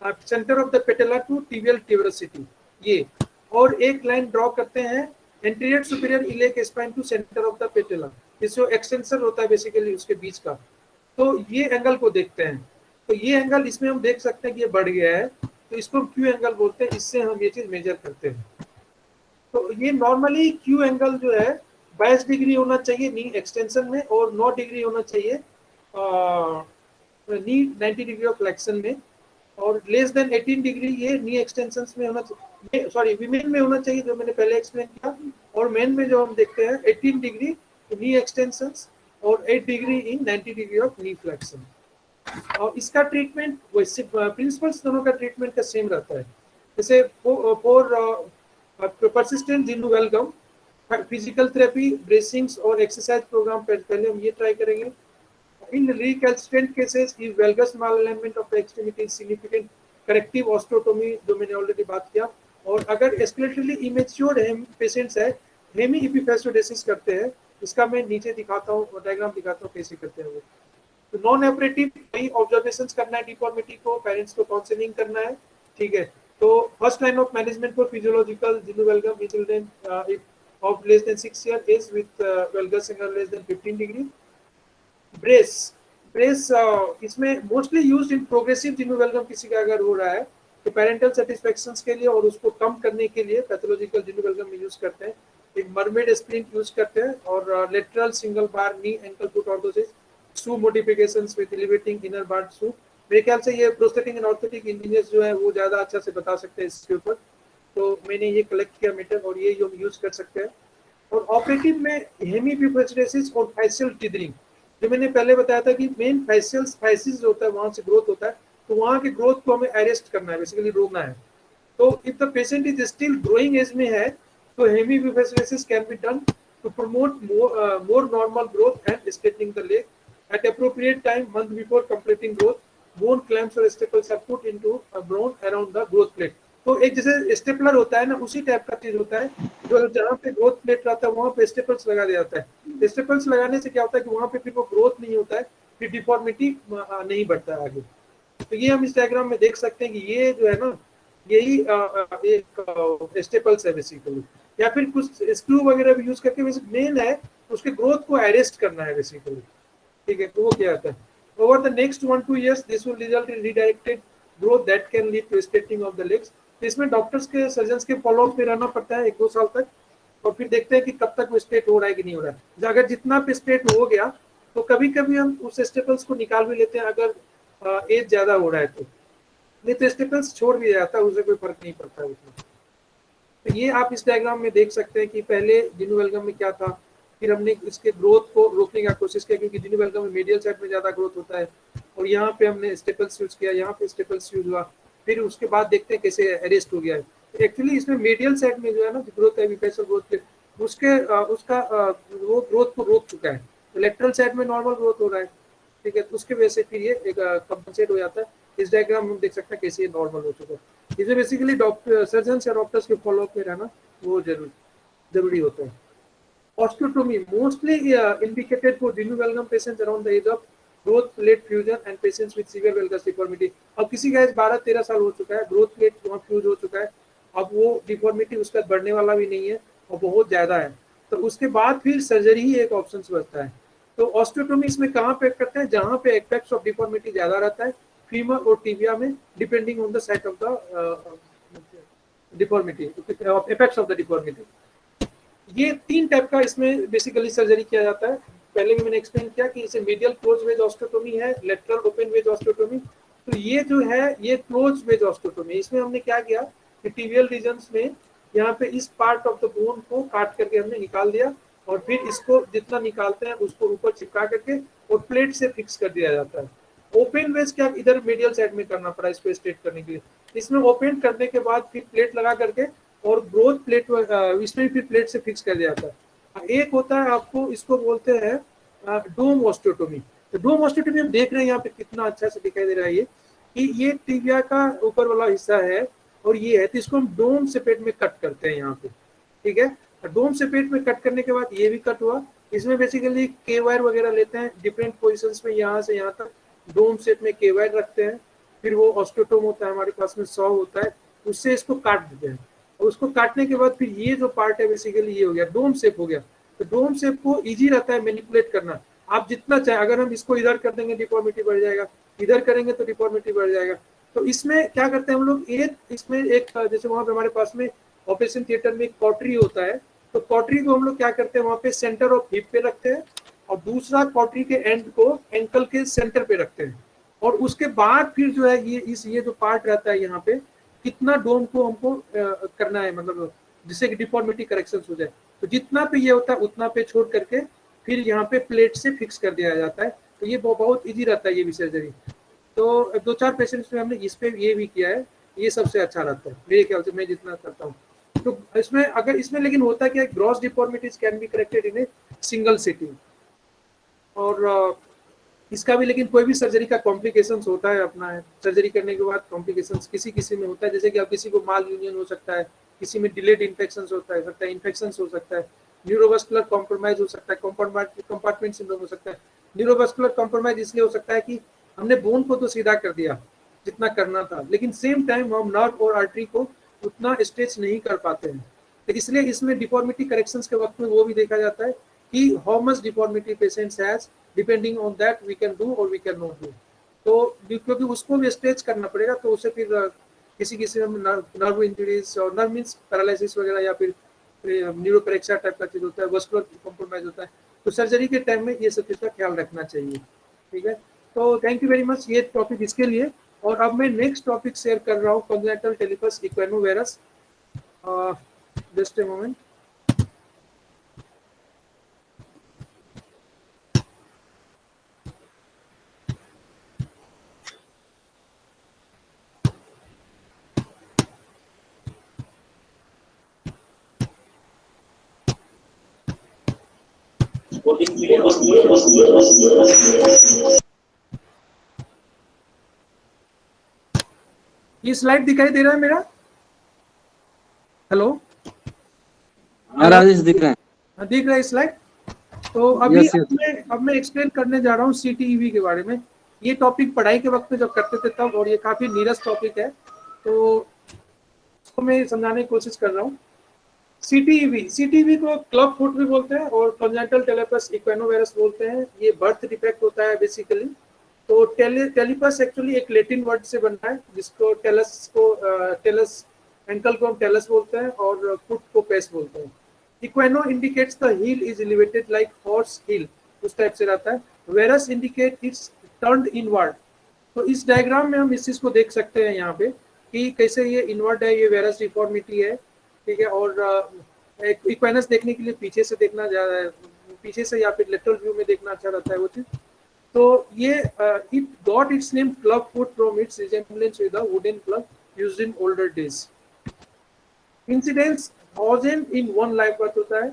centre of the patella to tibial tuberosity, ये, और एक लाइन ड्रॉ करते हैं anterior superior iliac spine to centre of the patella, जिससे एक्सटेंसर होता है बेसिकली उसके बीच का। तो ये एंगल को देखते हैं। तो ये एंगल इसमें हम देख सकते हैं कि ये बढ़ गया है, तो इसको क्यू एंगल बोलते हैं। इससे हम ये चीज मेजर करते हैं। तो ये नॉर्मली क्यू एंगल जो है 22 डिग्री होना चाहिए नी एक्सटेंशन में, और 9 डिग्री होना चाहिए नी 90 डिग्री ऑफ फ्लेक्शन में, और लेस देन 18 डिग्री ये नी एक्सटेंशन में होना चाहिए, सॉरी विमेन में होना चाहिए जो मैंने पहले एक्सप्लेन किया। और मेन में जो हम देखते हैं 18 डिग्री नी एक्सटेंशन और 8 degree in 90 degree of knee flexion. और इसका ट्रीटमेंट वैसे प्रिंसिपल्स दोनों का ट्रीटमेंट का सेम रहता है। जैसे for persistent genu valgum, physical therapy, bracings और एक्सरसाइज प्रोग्राम पहले हम ये ट्राई करेंगे। In recalcitrant cases, if valgus malalignment of the extremity is significant, corrective osteotomy जो मैंने ऑलरेडी बात किया। और अगर escalatorily immature पेशेंट्स है, हेमी एपिफैसियोडेसिस करते हैं, इसका मैं नीचे दिखाता हूँ, डायग्राम दिखाता हूँ कैसे करते हैं वो। तो नॉन ऑपरेटिव वही ऑब्जर्वेशंस करना है डिफॉर्मिटी को, पेरेंट्स को काउंसलिंग करना है, ठीक है। तो first line of management for physiological genu valgum children of less than 6 year is with valgus singer less than 15 degree. Brace, brace इसमें मोस्टली यूज्ड इन प्रोग्रेसिव जिनोवेल्गम किसी का अगर हो रहा है तो पेरेंटल सेटिस्फेक्शन के लिए और उसको कम करने के लिए पैथोलॉजिकल जिनोवेल्गम में यूज करते हैं। एक मरमेड स्प्रिंट यूज करते हैं और lateral single bar knee ankle foot orthosis, shoe modifications with elevating inner bar shoe. मेरे ख्याल से ये प्रोस्थेटिक एंड ऑर्थोटिक इंजीनियर्स जो है वो ज्यादा अच्छा से बता सकते हैं इसके ऊपर, तो मैंने ये कलेक्ट किया मीटर और ये जो यूज कर सकते हैं। और ऑपरेटिव में हेमीपिफेसिस और फैशियल टिदरिंग, जो मैंने पहले बताया था कि मेन फैसिस जो होता है वहां से ग्रोथ होता है, तो वहां की ग्रोथ को हमें अरेस्ट करना है, बेसिकली रोकना है। तो if the patient is still growing age में है तो hemiepiphysiodesis can be done to promote more normal growth and straightening the leg at appropriate time month before completing growth. Bone clamps और staples are put into a bone around the growth plate. तो एक जैसे stapler होता है ना, उसी type का चीज होता है, जो जहाँ पे ग्रोथ प्लेट रहता है वहां पे स्टेपल्स लगा दिया जाता है। स्टेपल्स लगाने से क्या होता है कि वहां पे फिर वो ग्रोथ नहीं होता है, फिर डिफॉर्मिटी नहीं बढ़ता है आगे। तो ये हम इस डायग्राम में देख सकते हैं कि ये जो है ना, यही एक स्टेपल्स है बेसिकली, या फिर कुछ स्क्रू वगैरह भी यूज करके, मेन है उसके ग्रोथ को अरेस्ट करना है बेसिकली, ठीक है। तो वो क्या आता है, over the next 1-2 years this will result in redirected growth that can lead to straightening of the legs. तो इसमें डॉक्टर्स के सर्जन्स के फॉलोअप में रहना पड़ता है 1-2 साल तक, और फिर देखते हैं कि कब तक वो स्ट्रेट हो रहा है कि नहीं हो रहा है। अगर जितना पे स्ट्रेट हो गया तो कभी कभी हम उस स्टेपल्स को निकाल भी लेते हैं, अगर एज ज्यादा हो रहा है तो, नहीं तो स्टेपल्स छोड़ भी जाता है, उससे कोई फर्क नहीं पड़ता है उसमें। तो ये आप इस डायग्राम में देख सकते हैं कि पहले जिनोवेल्गम में क्या था, फिर हमने इसके ग्रोथ को रोकने का कोशिश किया, क्योंकि जिनोवेल्गम में मीडियल साइड में ज्यादा ग्रोथ होता है, और यहाँ पे हमने स्टेपल्स यूज किया, यहाँ पे स्टेपल्स यूज हुआ, फिर उसके बाद देखते हैं कैसे अरेस्ट हो गया है। एक्चुअली इसमें मीडियल साइड में जो है ना ग्रोथ है, विपेशल ग्रोथ के उसका वो ग्रोथ को रोक चुका है, तो लेटरल साइड में नॉर्मल ग्रोथ हो रहा है, ठीक है। तो उसके वजह से फिर ये एक कंपनसेट हो जाता है। इस डायग्राम में हम देख सकते हैं कैसे ये नॉर्मल हो चुका है। इसमें बेसिकली डॉक्टर सर्जन या डॉक्टर्स के फॉलोअप में रहना वो जरूरी होता है। Osteotomy mostly indicated for denuvelgum patients around the age of growth plate fusion and patients with severe valgus deformity। अब किसी का एज 12-13 साल हो चुका है, ग्रोथ प्लेट वहाँ फ्यूज हो चुका है, अब वो डिफॉर्मिटी उसका बढ़ने वाला भी नहीं है और बहुत ज्यादा है, तो उसके बाद फिर सर्जरी ही एक ऑप्शन बचता है। तो ऑस्टियोटोमी इसमें कहाँ पे करते हैं, जहाँ पे एपेक्स ऑफ डिफॉर्मिटी ज्यादा रहता है, फीमर और टिबिया में, depending on the site of the deformity, apex of the deformity. ये 3 टाइप का इसमें बेसिकली सर्जरी किया जाता है। पहले भी मैंने एक्सप्लेन किया कि इसे मीडियल क्लोज वेज ऑस्टियोटोमी है, लेटरल ओपन वेज ऑस्टियोटोमी। तो ये जो है ये क्लोज वेज ऑस्टियोटोमी। इसमें हमने क्या किया कि टिबियल रीजन्स में यहाँ पे इस पार्ट ऑफ द बोन को काट करके हमने निकाल दिया, और फिर इसको जितना निकालते हैं उसको ऊपर चिपका करके और प्लेट से फिक्स कर दिया जाता है। ओपन वेज क्या इधर मीडियल साइड में करना पड़ा इसको स्ट्रेट करने के लिए। इसमें ओपन करने के बाद फिर प्लेट लगा करके और ग्रोथ प्लेट इसमें फिर प्लेट से फिक्स कर दिया जाता है। एक होता है आपको, इसको बोलते हैं डोम ऑस्टियोटोमी। तो डोम ऑस्टियोटोमी हम देख रहे हैं यहाँ पे कितना अच्छा से दिखाई दे रहा है ये, कि ये टिबिया का ऊपर वाला हिस्सा है और ये है, तो इसको हम डोम सेपेट में कट करते हैं यहाँ पे, ठीक है। डोम सेपेट में कट करने के बाद ये भी कट हुआ। इसमें बेसिकली के वायर वगैरह लेते हैं डिफरेंट पोजिशंस में, यहाँ से यहाँ तक डोम सेट में के वायर रखते हैं, फिर वो ऑस्टियोटोम होता है हमारे पास में, 100 होता है, उससे इसको काट देते हैं। और उसको काटने के बाद फिर ये जो पार्ट है बेसिकली ये हो गया, डोम शेप हो गया। तो डोम शेप को इजी रहता है मैनिपुलेट करना, आप जितना चाहे। अगर हम इसको इधर कर देंगे डिफॉर्मिटी बढ़ जाएगा, इधर करेंगे तो डिफॉर्मिटी बढ़ जाएगा। तो इसमें क्या करते हैं हम लोग, इसमें एक जैसे वहां पे हमारे पास में ऑपरेशन थिएटर में कॉटरी होता है, तो कॉटरी को हम लोग क्या करते हैं वहां पे सेंटर ऑफ हिप पे रखते हैं, और दूसरा कॉटरी के एंड को एंकल के सेंटर पे रखते हैं। और उसके बाद फिर जो है ये जो पार्ट रहता है यहाँ पे, कितना डोम को हमको करना है, मतलब जिससे कि डिफॉर्मिटी करेक्शन हो जाए, तो जितना पे ये होता है उतना पे छोड़ करके फिर यहाँ पे प्लेट से फिक्स कर दिया जाता है। तो ये बहुत इजी रहता है ये भी सर्जरी। तो 2-4 पेशेंट्स में हमने इस पे ये भी किया है, ये सबसे अच्छा रहता है मेरे ख्याल से, मैं जितना करता हूँ। तो इसमें अगर इसमें लेकिन होता क्या है, gross deformities can be corrected in a single sitting. और इसका भी लेकिन कोई भी सर्जरी का कॉम्प्लिकेशंस होता है अपना है, सर्जरी करने के बाद कॉम्प्लिकेशंस किसी में होता है, जैसे कि अब किसी को माल यूनियन हो सकता है, किसी में डिलेड इन्फेक्शंस होता है, इन्फेक्शंस हो सकता है, न्यूरोवास्कुलर कॉम्प्रोमाइज हो सकता है, कंपार्टमेंट सिंड्रोम हो सकता है। न्यूरोमस्कुलर कॉम्प्रोमाइज इसलिए हो सकता है कि हमने बोन को तो सीधा कर दिया जितना करना था, लेकिन सेम टाइम हम नर्व और आर्टरी को उतना स्ट्रेच नहीं कर पाते हैं। तो इसलिए इसमें डिफॉर्मिटी करेक्शंस के वक्त में वो भी देखा जाता है कि how much deformity patients has, depending on that we can do और वी कैन नॉट डू। तो क्योंकि उसको भी स्ट्रेच करना पड़ेगा, तो उसे फिर किसी किसी में नर्व इंजरीज और नर्व मीन्स पैरालिसिस वगैरह या फिर न्यूरोपेरेक्सिया टाइप का चीज होता है, वस्कुलर कॉम्प्रोमाइज होता है, तो सर्जरी के टाइम में ये सब चीज का ख्याल रखना चाहिए। ठीक है, तो थैंक यू वेरी मच ये टॉपिक इसके लिए। और अब मैं नेक्स्ट टॉपिक शेयर कर रहा हूँ, congenital talipes equinovarus. Just a moment. ये स्लाइड दिखाई दे रहा है मेरा? हेलो, हाँ राजेश दिख रहा है। दिख रहा है स्लाइड? तो अभी यस यस। अब मैं एक्सप्लेन करने जा रहा हूँ CTEV के बारे में। ये टॉपिक पढ़ाई के वक्त में जब करते थे तब, और ये काफी नीरस टॉपिक है, तो इसको मैं समझाने की कोशिश कर रहा हूँ। CTEV को क्लब फुट भी बोलते हैं और कॉन्जेनिटल टेलिपस इक्वेनोवायरस बोलते हैं। ये बर्थ डिफेक्ट होता है बेसिकली। तो टेलिपस एक्चुअली एक लैटिन वर्ड से बनता है, जिसको टेलस एंकल को हम टेलस बोलते हैं और फुट को पेस बोलते हैं। Equino indicates the heel is elevated like horse heel, उस टाइप से रहता है। Varus indicate it's turned inward. तो इस डायग्राम में हम इस चीज को देख सकते हैं यहाँ पे कि कैसे ये इनवर्ड है, ये वेरस डिफॉर्मिटी है। ठीक है, और इक्वेनस देखने के लिए पीछे से देखना ज्यादा है, पीछे से या फिर लेटरल व्यू में देखना अच्छा रहता है वो चीज। तो ये it got its name club foot from its resemblance with a wooden club used in older days. Incidence 1000 in one life birth होता है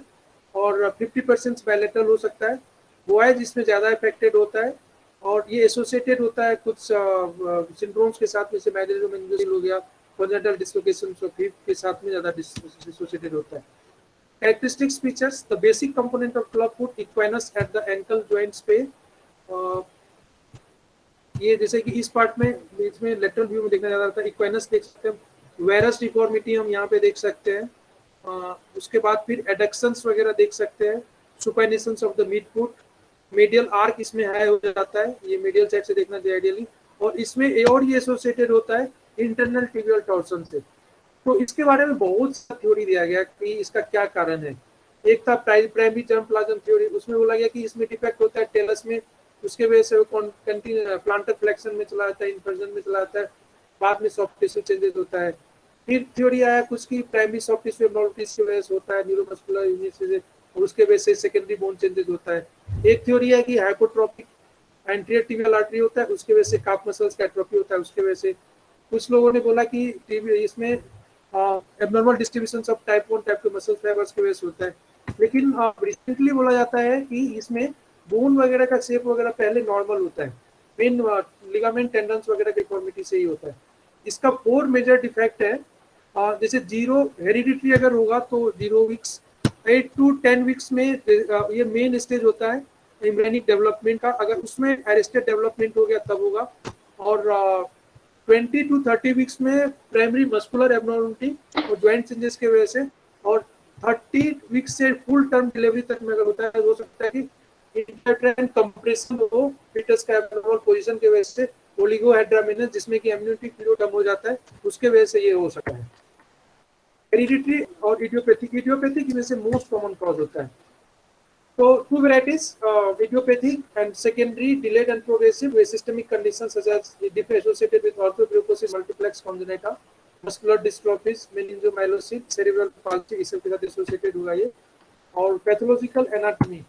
और 50% बायलेटरल हो सकता है। बॉयज इसमें ज्यादा इफेक्टेड होता है और ये एसोसिएटेड होता है कुछ सिंड्रोम्स के साथ, जैसे मेनिंजल हो गया, congenital dislocations of hip के साथ में ज्यादा associated होता है। Characteristics features: the basic component of club foot, equinus at the ankle joints पे, ये जैसे कि इस पार्ट में बीच में लेटरल व्यू में देखना ज्यादा रहता है, इक्वेनस देख सकते हैं, वेरस डिफॉर्मिटी हम यहाँ पे देख सकते हैं। उसके बाद फिर एडक्शंस वगैरह देख सकते हैं, supinations of the mid foot, medial arch इसमें हाई हो जाता है, ये मीडियल साइड से देखना चाहिए आइडियली, और इसमें और ये एसोसिएटेड होता है इंटरनल टिबियल टॉर्सन से। तो इसके बारे में बहुत सा थ्योरी दिया गया कि इसका क्या कारण है। एक था प्राइमरी जर्मप्लाज्म थ्योरी, उसमें बोला गया कि इसमें डिफेक्ट होता है टेलस में, उसके वजह से वो प्लांटर फ्लेक्शन में चला जाता है, इंफर्जन में चला जाता है, बाद में सॉफ्ट टिश्यू चेंजेस होता है। फिर थ्योरी आया कुछ की प्राइमरी सॉफ्ट टिश्यू एब्नॉर्मलिटीज की वजह से होता है, न्यूरोमस्कुलर यूनिट, और उसके वजह से सेकेंडरी बोन चेंजेस होता है। एक थ्योरी है कि हाइपोट्रोपिक एंटीरियर टिबियल आर्टरी होता है, उसके वजह से काफ मसल्स का एट्रोफी होता है, उसके वजह से। कुछ लोगों ने बोला कि इसमें abnormal distribution of type 1 type 2 muscle fibres की वजह से होता है। लेकिन रिसेंटली बोला जाता है कि इसमें बोन वगैरह का शेप वगैरह पहले नॉर्मल होता है, मेन लिगामेंट टेंडन्स वगैरह की डिफॉर्मिटी से ही होता है। इसका 4 मेजर डिफेक्ट है। जैसे 0 हेरिडिटरी अगर होगा तो 0 वीक्स, 8 to 10 वीक्स में ये मेन स्टेज होता है एम्ब्रियोनिक डेवलपमेंट का, अगर उसमें अरेस्टेड डेवलपमेंट हो गया तब होगा। और 20 to 30 वीक्स में प्राइमरी मस्कुलर एबनॉर्मलिटी और ज्वाइंट चेंजेस की वजह से, और 30 वीक्स से फुल टर्म डिलीवरी तक में अगर होता है, हो सकता है कि इंटरट्रेन कंप्रेशन हो फीटस का एबनॉर्मल पोजीशन की वजह से, ओलिगोहेड्रामिनस जिसमें कि इम्यूनिटी पीरियड कम हो जाता है, उसके वजह से ये हो सकता है। हेरिडिटरी और इडियोपैथिक की वजह से मोस्ट कॉमन कॉज होता है। So two varieties, idiopathic and secondary delayed and progressive with systemic conditions such as associated with orthogliosis multiplex congenita, muscular dystrophies, meningomyelocele, cerebral palsy, इस सब के साथ associated हुआ ये। और pathological anatomy,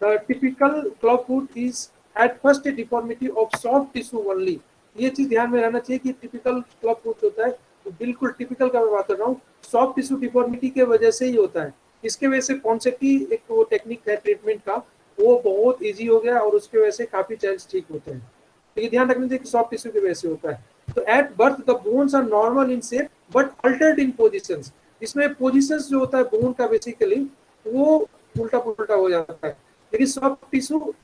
the typical club foot is at first a deformity of soft tissue only। ये चीज ध्यान में रहना चाहिए कि typical club foot होता है, तो बिल्कुल typical का मैं बात कर रहा हूँ, soft tissue deformity के वजह से ही होता है। इसके वजह से कॉन्सेप्टी एक वो टेक्निक है ट्रीटमेंट का, वो बहुत इजी हो गया और उसके वजह से काफी चाइल्ड्स ठीक होते हैं। तो ये ध्यान रखना चाहिए कि सॉफ्ट टिश्यू की वजह से होता है। तो at birth the bones are normal in shape but altered in positions. इसमें पोजीशंस जो होता है बोन का बेसिकली वो उल्टा पुल्टा हो जाता है, लेकिन सॉफ्ट टिश्यू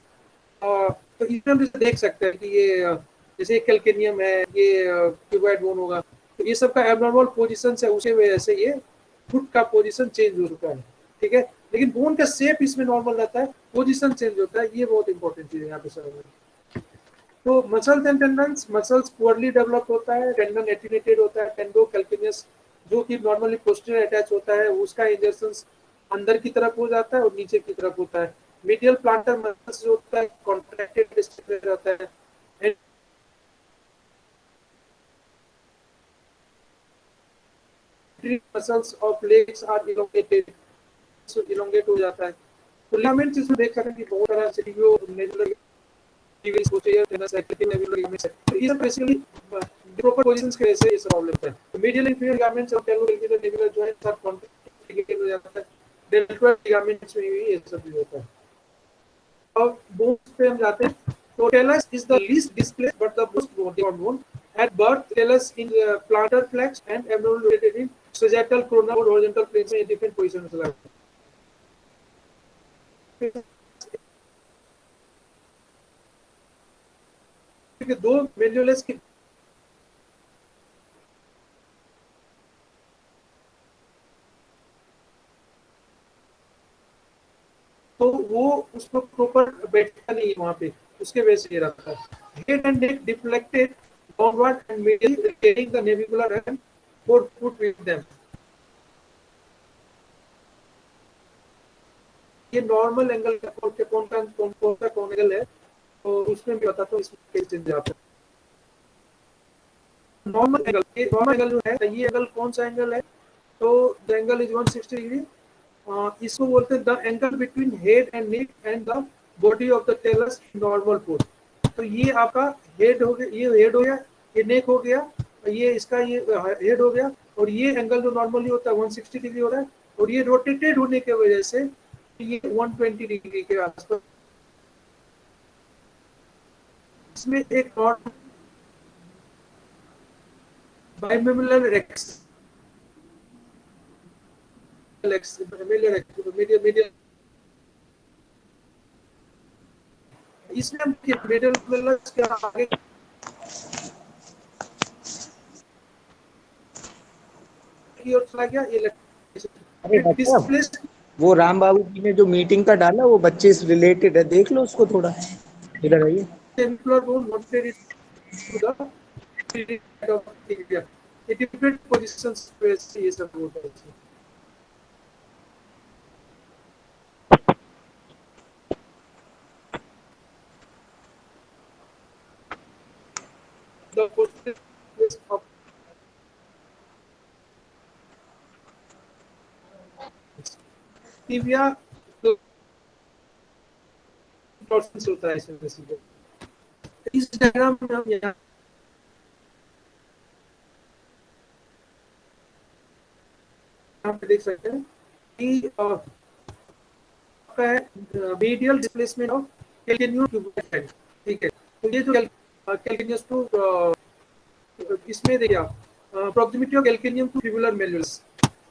तो इसमें हम देख सकते हैं कि ये जैसे कैल्केनियम है, ये क्यूबॉइड बोन होगा, तो ये सब का एबनॉर्मल पोजीशन है, उसी वजह से ये फुट का पोजीशन चेंज हो चुका है, ठीक है। लेकिन बोन का शेप इसमें नॉर्मल रहता है, पोजीशन चेंज होता है, ये बहुत इंपॉर्टेंट चीज है यहाँ पे समझना। तो muscles and tendons, muscles poorly develop होता है, टेंडन एटिनेटेड होता है, टेंडो कैल्केनियस जो कि नॉर्मली पोस्टीरियर अटैच होता है, उसका इंजर्शंस अंदर की तरफ हो जाता है और नीचे की तरफ होता है। मीडियल प्लांटर मसल्स जो होता है कॉन्ट्रैक्टेड स्टेट रहता है, muscles of legs are elongated, so elongate हो जाता है। तो लिगामेंट्स इसमें देख सकते हैं कि बहुत सारा CTO नेजुलर TV posterior टेनस active nebular ligaments है, तो ये सब बेसिकली प्रॉपर पोजीशंस के वजह से ये सब प्रॉब्लम है। तो मीडियल इंफीरियर लिगामेंट्स और टेलोरेक्टल नेबुलर जॉइंट्स आर कॉन्ट्रैक्टेड हो जाता है, डेल्टोइड लिगामेंट्स में भी ये सब भी होता है। अब बोन्स पे हम जाते हैं, तो talus is the least displaced but the most motive bone at birth. Talus in plantar flex and abdominal located in sagittal, coronal और horizontal planes में different positions में है। दो मेन्युलस की तो वो उसको प्रॉपर बैठता नहीं है वहां पे, उसके वजह से ये रहता है। Head and neck deflected downward and middle carrying the navicular and forefoot with them। ये नॉर्मल एंगल का कौन सा कौन एंगल है, तो उसमें भी बताता हूँ, इसमें कैसे चेंज आता है। नॉर्मल एंगल जो है, ये एंगल कौन सा एंगल है, तो द एंगल इज 160 डिग्री। इसको बोलते हैं the angle between head and neck and the body of the talus normal pose. तो ये आपका हेड हो गया, ये हेड हो गया, ये नेक हो गया, ये इसका ये हेड हो गया, और ये एंगल जो नॉर्मली होता है 160 डिग्री हो रहा है, और ये रोटेटेड होने की वजह से ये 120 डिग्री के आसपास। इसमें एक और बाइमेमुलर रेक्स मीडियल, इसमें हम मीडियल के आगे की ओर चला गया, ये अरे बच्चा, वो राम बाबू जी ने जो मीटिंग का डाला वो बच्चे से रिलेटेड है, देख लो उसको थोड़ा, इधर आइए। different positions पे ये सब होता है। The positions of tibia torsions होता है इसमें बेसिकली। इस डायग्राम में हम यहाँ पे देख सकते हैं कि medial displacement of calcaneum tubular head, ठीक है। तो ये जो कैल्केनियस टू इसमें देखिए आप proximity of calcaneum to fibular malleolus,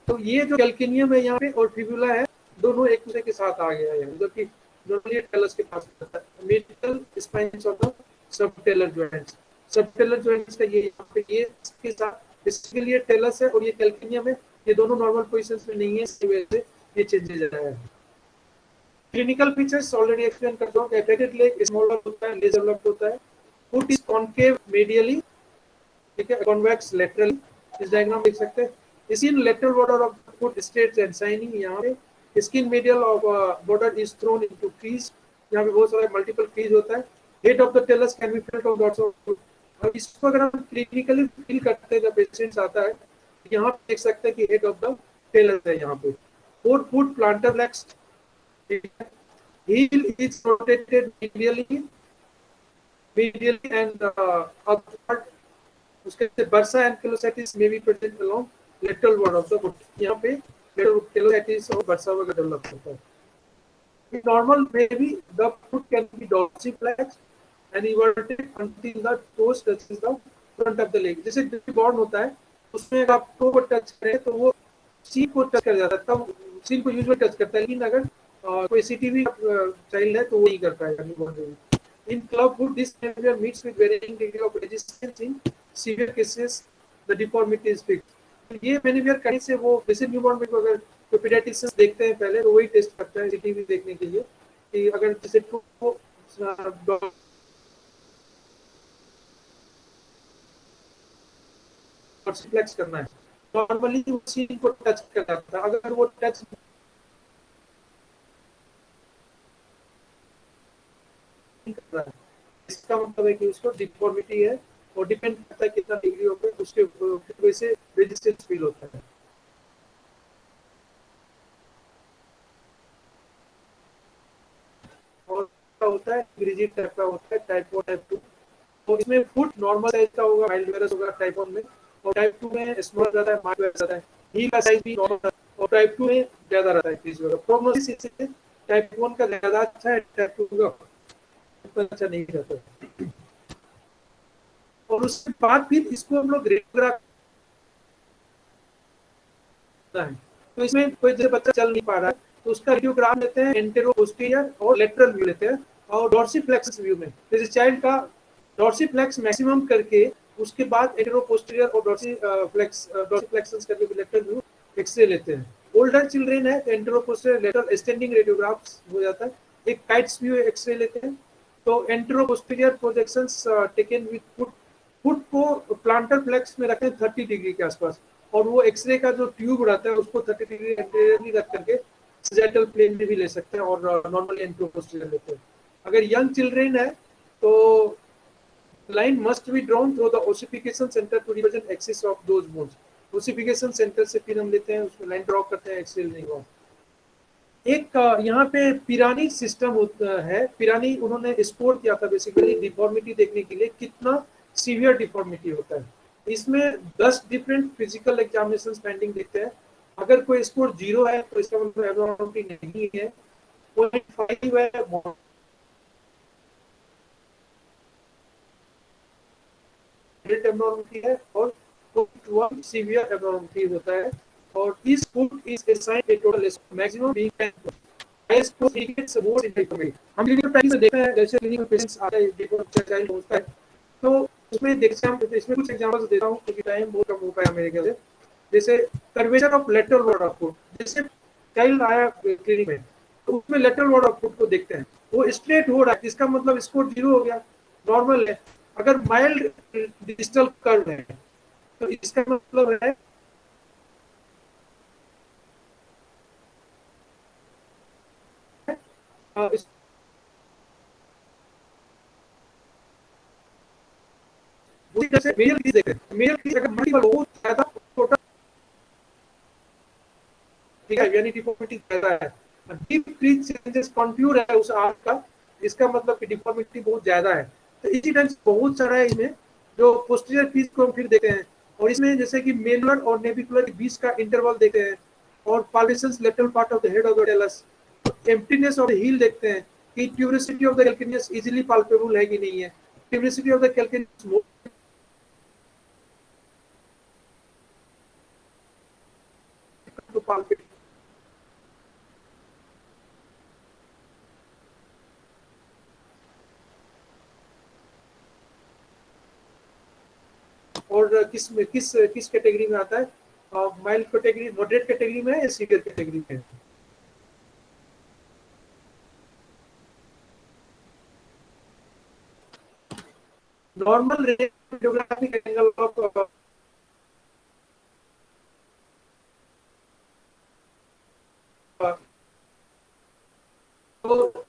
तो ये जो कैल्केनियम है यहाँ पे और फिबुला है, दोनों एक दूसरे के साथ आ गया है, जबकि नॉर्मली टेलस के पास होता है। Medial spines of the subtalar joints, subtalar joints का ये यहाँ पे ये इसके साथ, इसके लिए टेलस है और ये कैल्केनियम है, ये दोनों नॉर्मल पोजीशंस में नहीं है, इसी वजह से ये चेंजेस आया है। क्लिनिकल फीचर्स ऑलरेडी एक्सप्लेन कर दो। एपेटेड लेग स्मॉलर होता है, लेस डेवलप्ड होता है। फुट इज कॉन्केव मेडियली, ठीक है, कॉन्वेक्स लेटरली। इस डायग्राम देख सकते हैं। Skin lateral border of foot straight and shining, यहाँ पे skin medial of border is thrown into crease, यहाँ पे बहुत सारा मल्टीपल क्रीज होता है। Head of the talus can be felt on dots of, और इसको अगर हम क्लिनिकली फील करते हैं जब पेशेंट्स आता है, यहाँ पे देख सकते हैं कि हेड ऑफ द टेलस है यहाँ पे। Four foot planter legs, heel is rotated medially and upward। उसके बाद bursa ankylocytes may be present along lateral wall of the foot, यहाँ पे lateral ankylocytes और bursa वगैरह डेवलप होता है। In normal maybe the foot can be dorsiflex and everted until the toes touches the front of the leg। जैसे born होता है उसमें अगर आप टो को टच करें तो वो सीन को टच कर जाता है, तब सीन को यूजुअली टच करता है, लेकिन अगर कोई सीटीवी चाइल्ड है तो वो नहीं कर पाएगा। In clubhood, this behavior meets with varying degree of resistance. In severe cases, the deformity is fixed. तो ये behavior करने से वो जैसे न्यूबॉर्न में अगर तो pediatricians देखते हैं पहले तो वही टेस्ट करता है CTV देखने के लिए कि अगर जैसे फ्लेक्स करना है नॉर्मली मशीन को टच करना था अगर वो टच कर रहा है इसका मतलब है कि उसको डिफॉर्मिटी है और डिपेंड करता है कितना डिग्री हो गया उसके वजह से रेजिस्टेंस फील होता है और होता है रिजिड टाइप का होता है टाइप 1 टाइप 2 तो इसमें फुट नॉर्मल साइज का होगा माइल्ड वेरस होगा टाइप 1 में और टाइप 2 में स्मॉल रहता है माइल्ड वेरस रहता है हील का साइज भी नॉर्मल और टाइप 2 में ज्यादा रहता है फीस वगैरह प्रोग्नोसिस इससे टाइप 1 का ज्यादा अच्छा है टाइप 2 का उतना अच्छा नहीं रहता और उसके बाद फिर इसको हम लोग रेडियोग्राफ है तो इसमें कोई जैसे बच्चा चल नहीं पा रहा है तो उसका रेडियोग्राम लेते हैं एंटेरो पोस्टीरियर और लेटरल व्यू लेते हैं और डॉर्सीफ्लेक्स व्यू में जैसे चाइल्ड का डॉर्सीफ्लेक्स मैक्सिमम करके उसके बाद एंटेरो पोस्टीरियर और डॉर्सीफ्लेक्शंस करके लेटरल व्यू एक्सरे लेते हैं ओल्डर चिल्ड्रेन है तो antero posterior lateral standing radiographs हो जाता है एक काइट्स व्यू एक्सरे लेते हैं तो antero posterior projections taken with foot को प्लांटर फ्लेक्स में रखते हैं 30 डिग्री के आसपास और वो एक्सरे का जो ट्यूब रहता है उसको 30 डिग्री एंटीरियरली रख करके सजेटल प्लेन में भी ले सकते हैं और नॉर्मली एंटीरोपोस्टीरियर लेते हैं अगर यंग चिल्ड्रेन है तो line must be drawn through the ossification centre to represent axis of those bones ossification centre से फिर हम लेते हैं उसमें लाइन ड्रॉ करते हैं एक्सरे लेने के बाद एक यहाँ पे पिरानी सिस्टम है पिरानी उन्होंने एक्सप्लोर किया था बेसिकली डिफॉर्मिटी देखने के लिए कितना सीवियर डिफॉर्मिटी होता है इसमें 10 डिफरेंट फिजिकल एग्जामिनेशन पेंडिंग देखते हैं अगर कोई स्कोर 0 है तो इसका मतलब एब्नॉर्मलिटी नहीं है 0.5 है एब्नॉर्मलिटी है और 0.1 सीवियर एब्नॉर्मलिटी होता है और इस foot is assigned A total maximum being 10 highest score indicates more in deformity हम क्लिनिकल प्रैक्टिस में देखते हैं जैसे क्लिनिकल पेशेंट्स आते हैं डिफॉर्मिटी चाइल्ड होता है तो उसमें देखते हैं इसमें कुछ एग्जांपल्स देता हूं क्योंकि टाइम बहुत कम हो पाया मेरे ख्याल से जैसे curvature of lateral ward of foot जैसे चाइल्ड आया क्लिनिक में तो उसमें लेटरल वॉर्ड ऑफ फुट को देखते हैं वो स्ट्रेट हो रहा है इसका मतलब स्कोर 0 हो गया नॉर्मल है अगर माइल्ड डिस्टल कर्व है तो इसका मतलब है जैसे मेजर केस देखते हैं मेजर केस अगर मल्टीपल बहुत ज्यादा टोटल ठीक है यानी डिफॉर्मिटी ज्यादा है डीप क्रीज चेंजेस कॉन्ट्यूर है उस आर्क का इसका मतलब कि डिफॉर्मिटी बहुत ज्यादा है तो इसी टाइम बहुत सारा है इसमें जो पोस्टीरियर पीस को हम फिर देखते हैं और इसमें जैसे कि मेनुलर और नेविकुलर के बीच का इंटरवल देखते हैं और palpations lateral part of the head of the talus emptiness of the heel देखते हैं कि tuberosity of the calcaneus easily palpable है कि नहीं है tuberosity of the calcaneus to palpate और किस कैटेगरी में आता है माइल्ड कैटेगरी मॉडरेट कैटेगरी में है या सीवियर कैटेगरी में है नॉर्मल रेडियोग्राफिक एंगल ऑफ तो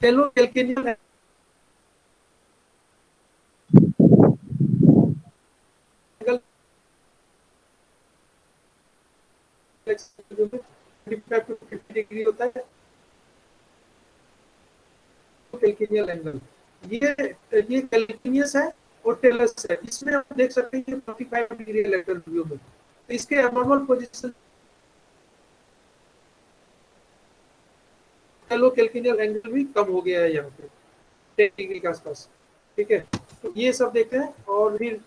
टेलो कैल्केनियल है एंगल 45 to 50 डिग्री होता है कैल्केनियल एंगल ये कैल्केनियस है और टेलस है इसमें आप देख सकते हैं कि 45 डिग्री लेटरल व्यू में तो इसके एब्नॉर्मल पोजीशन टेलो कैल्केनियल एंगल भी कम हो गया है यहाँ पे 10 डिग्री के आसपास ठीक है तो ये सब देखते हैं और फिर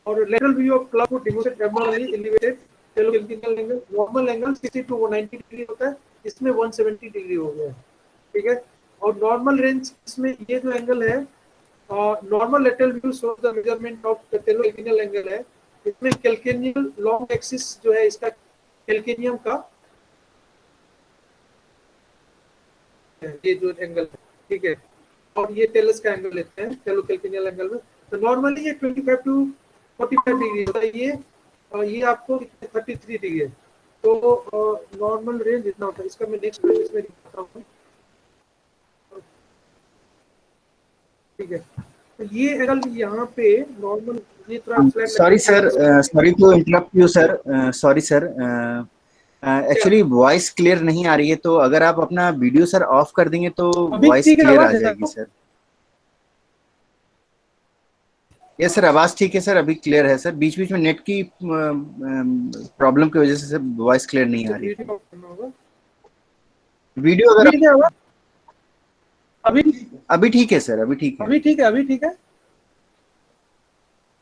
और लेटरल व्यू ऑफ क्लब को demonstrate abnormally elevated talo calcaneal angle normal angle 60 to 90 degree होता है इसमें 170 डिग्री हो गया है, ठीक है। और नॉर्मल रेंज इसमें ये जो एंगल है, normal lateral view shows the measurement of talocalcaneal angle है। इसमें कैल्केनियल लॉन्ग एक्सिस जो है इसका कैल्केनियम का ये जो एंगल है, ठीक है। और ये टेलस का एंगल लेते हैं टेलोकैल्केनियल एंगल में। तो नॉर्मली ये 25 टू 45 डिग्री होता है, ये आपको 33 डिग्री है। तो नॉर्मल रेंज इतना होता है। इसका मैं नेक्स्ट पेज में दिखाता हूँ, ठीक है। तो ये एंगल यहाँ पे नॉर्मल, ये थोड़ा flat. Sorry sir, sorry to interrupt you sir, sorry sir, actually voice clear नहीं आ रही है, तो अगर आप अपना वीडियो सर ऑफ कर देंगे तो वॉइस क्लियर आ जाएगी सर। यस सर, आवाज ठीक है सर, अभी क्लियर है सर। बीच बीच में नेट की प्रॉब्लम की वजह से सर वॉइस क्लियर नहीं आ रही है। वीडियो अगर अभी ठीक है सर, अभी ठीक है, अभी ठीक है, अभी ठीक है।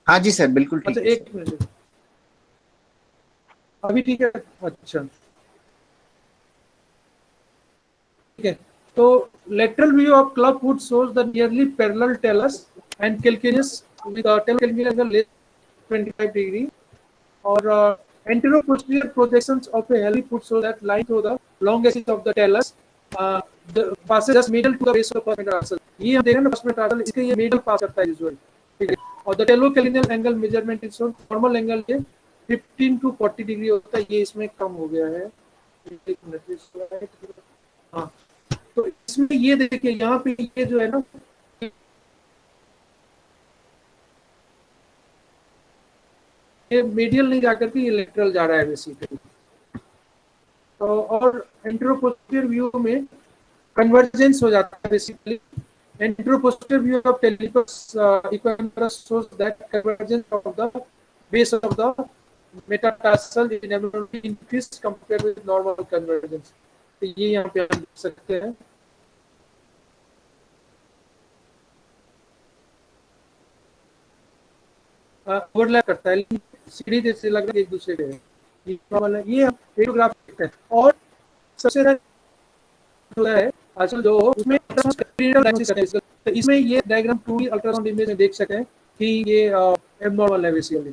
हाँ जी सर, बिल्कुल ठीक अच्छा, है। एक मिनट, अभी ठीक है। अच्छा, ठीक है। तो lateral view of club foot shows the nearly parallel talus and calcaneus with telocalcaneal angle less 25 degree, और anterior-posterior projections of a heli foot show that line through the long axis of the talus passes just middle to the base of the metatarsal। ये हम देख रहे हैं ना, first metatarsal, इसके ये middle पास करता है यूजुअली, ठीक है। और the telocalcaneal angle measurement is shown, normal angle ये 15 to 40 डिग्री होता है, ये इसमें कम हो गया है। एक मिनट, हाँ। तो इसमें ये देखिए, यहाँ पे ये जो है ना, ये मीडियल नहीं जाकर के ये लेटरल जा रहा है बेसिकली। तो और एंटेरोपोस्टीरियर व्यू में कन्वर्जेंस हो जाता है basically. Anteroposterior view of talipes equinovarus shows that convergence of the base of the metatarsal in abnormally increased compare with normal convergence. तो ये यहाँ पे आप देख सकते हैं। ओवरलैप करता है, सीढ़ी जैसे लग रहा है एक दूसरे के। ये रेडियोग्राफ देखते हैं। और सबसे होता है आजकल जो उसमें तो इसमें ये डायग्राम 2D अल्ट्रासाउंड इमेज में देख सकें कि ये एबनॉर्मल है बेसिकली।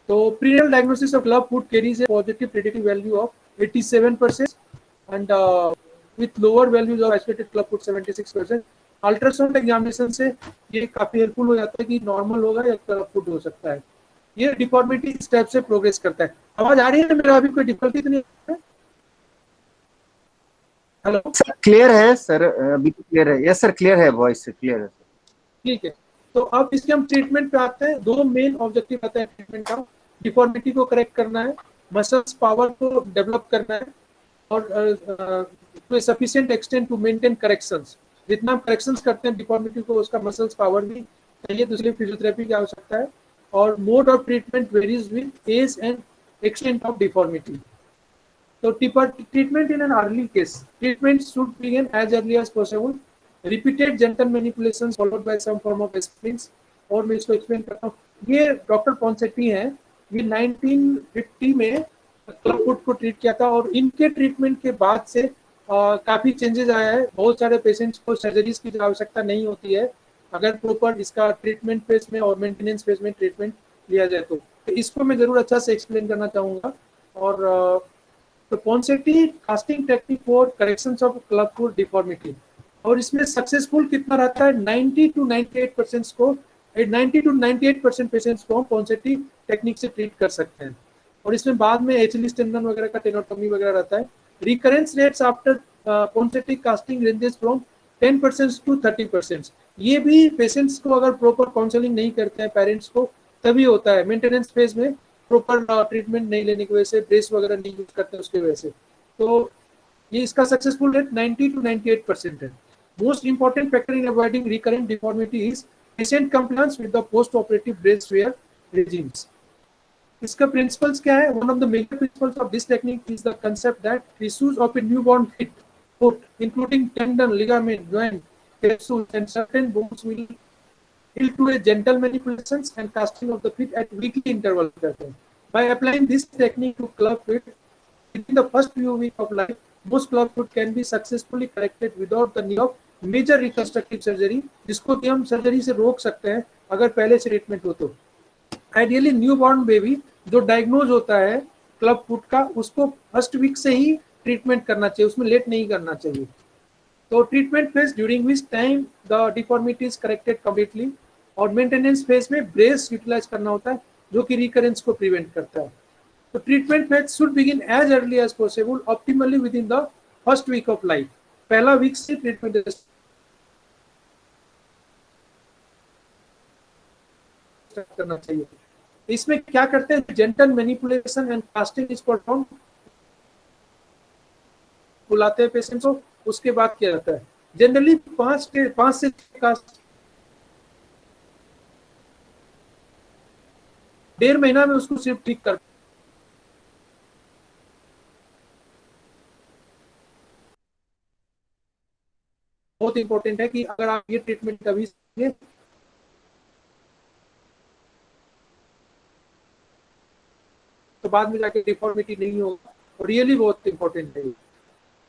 तो prenatal diagnosis of club foot carries A positive predictive value of 87% and with lower values of isolated club foot 76%। Ultrasound examination से ये काफी हेल्पफुल हो जाता है कि नॉर्मल होगा या क्लब फुट हो सकता है। ये डिफॉर्मिटी स्टेप से प्रोग्रेस करता है। आवाज आ रही है मेरा? अभी कोई डिफिकल्टी तो नहीं है? हेलो सर, क्लियर है सर, अभी तो क्लियर है। यस सर, क्लियर है, वॉइस क्लियर है। ठीक है। तो अब इसके हम ट्रीटमेंट पे आते हैं। दो मेन ऑब्जेक्टिव आता है ट्रीटमेंट का, डिफॉर्मिटी को करेक्ट करना है, मसल्स पावर को डेवलप करना है, और to sufficient extent to maintain corrections. जितना हम करेक्शंस करते हैं डिफॉर्मिटी को, उसका मसल्स पावर भी चाहिए, दूसरी फिजियोथेरेपी की आवश्यकता है। और mode of treatment varies with age and extent of deformity. So treatment in an early case, treatment should begin as early as possible. Repeated gentle manipulations followed by some form of sprints। और मैं इसको explain करता हूँ। ये doctor Ponseti हैं, ये 1950 में club foot को ट्रीट किया था, और इनके ट्रीटमेंट के बाद से काफी चेंजेस आया है। बहुत सारे पेशेंट्स को सर्जरीज की आवश्यकता नहीं होती है अगर प्रॉपर इसका ट्रीटमेंट फेज में और मेंटेनेंस फेज में ट्रीटमेंट लिया जाए तो इसको मैं जरूर अच्छा से एक्सप्लेन करना चाहूँगा। और तो Ponseti casting technique for corrections of club foot deformity, और इसमें सक्सेसफुल कितना रहता है? 90 to 98% को 90 to 98% पेशेंट्स को हम पॉन्सेटी टेक्निक से ट्रीट कर सकते हैं। और इसमें बाद में एचएलिस टेंडन वगैरह का टेनोटॉमी वगैरह रहता है। Recurrence rates after Ponseti casting ranges from 10% to 30%। ये भी पेशेंट्स को अगर प्रॉपर काउंसलिंग नहीं करते हैं पेरेंट्स को तभी होता है। मेंटेनेंस फेज में प्रॉपर ट्रीटमेंट नहीं लेने की वजह से, ब्रेस वगैरह नहीं यूज करते उसकी वजह से, तो ये इसका सक्सेसफुल रेट 90 to 98% है। Most important factor in avoiding recurrent deformity is patient compliance with the post operative brace wear regimes. इसका प्रिंसिपल्स क्या है? One of the major principles of this technique is the concept that tissues of a newborn foot including tendon, ligament, joint, capsules and certain bones will heal to a gentle manipulations and casting of the feet at weekly intervals. By applying this technique to club feet within the first few weeks of life, most club foot can be successfully corrected without the need of major reconstructive surgery, जिसको कि हम surgery से रोक सकते हैं अगर पहले से ट्रीटमेंट हो तो। आइडियली न्यू बॉर्न बेबी जो डायग्नोज होता है क्लब फुट का, उसको फर्स्ट वीक से ही ट्रीटमेंट करना चाहिए, उसमें लेट नहीं करना चाहिए। तो treatment phase during which time the deformity is corrected completely, और मेंटेनेंस फेज में ब्रेस यूटिलाइज करना होता है जो कि रिकरेंस को प्रिवेंट करता है। तो treatment phase should begin as early as possible, optimally within the first week of life. पहला वीक से ट्रीटमेंट करना चाहिए। इसमें क्या करते हैं, gentle manipulation and casting is perform, बुलाते हैं पेशेंट को, उसके बाद किया जाता है। जनरली 5 से 6 कास्ट, 1.5 महीना में उसको सिर्फ ठीक कर। बहुत इंपॉर्टेंट है कि अगर आप ये ट्रीटमेंट कभी तो बाद में जाके डिफॉर्मिटी नहीं होगा, और रियली बहुत इंपॉर्टेंट है।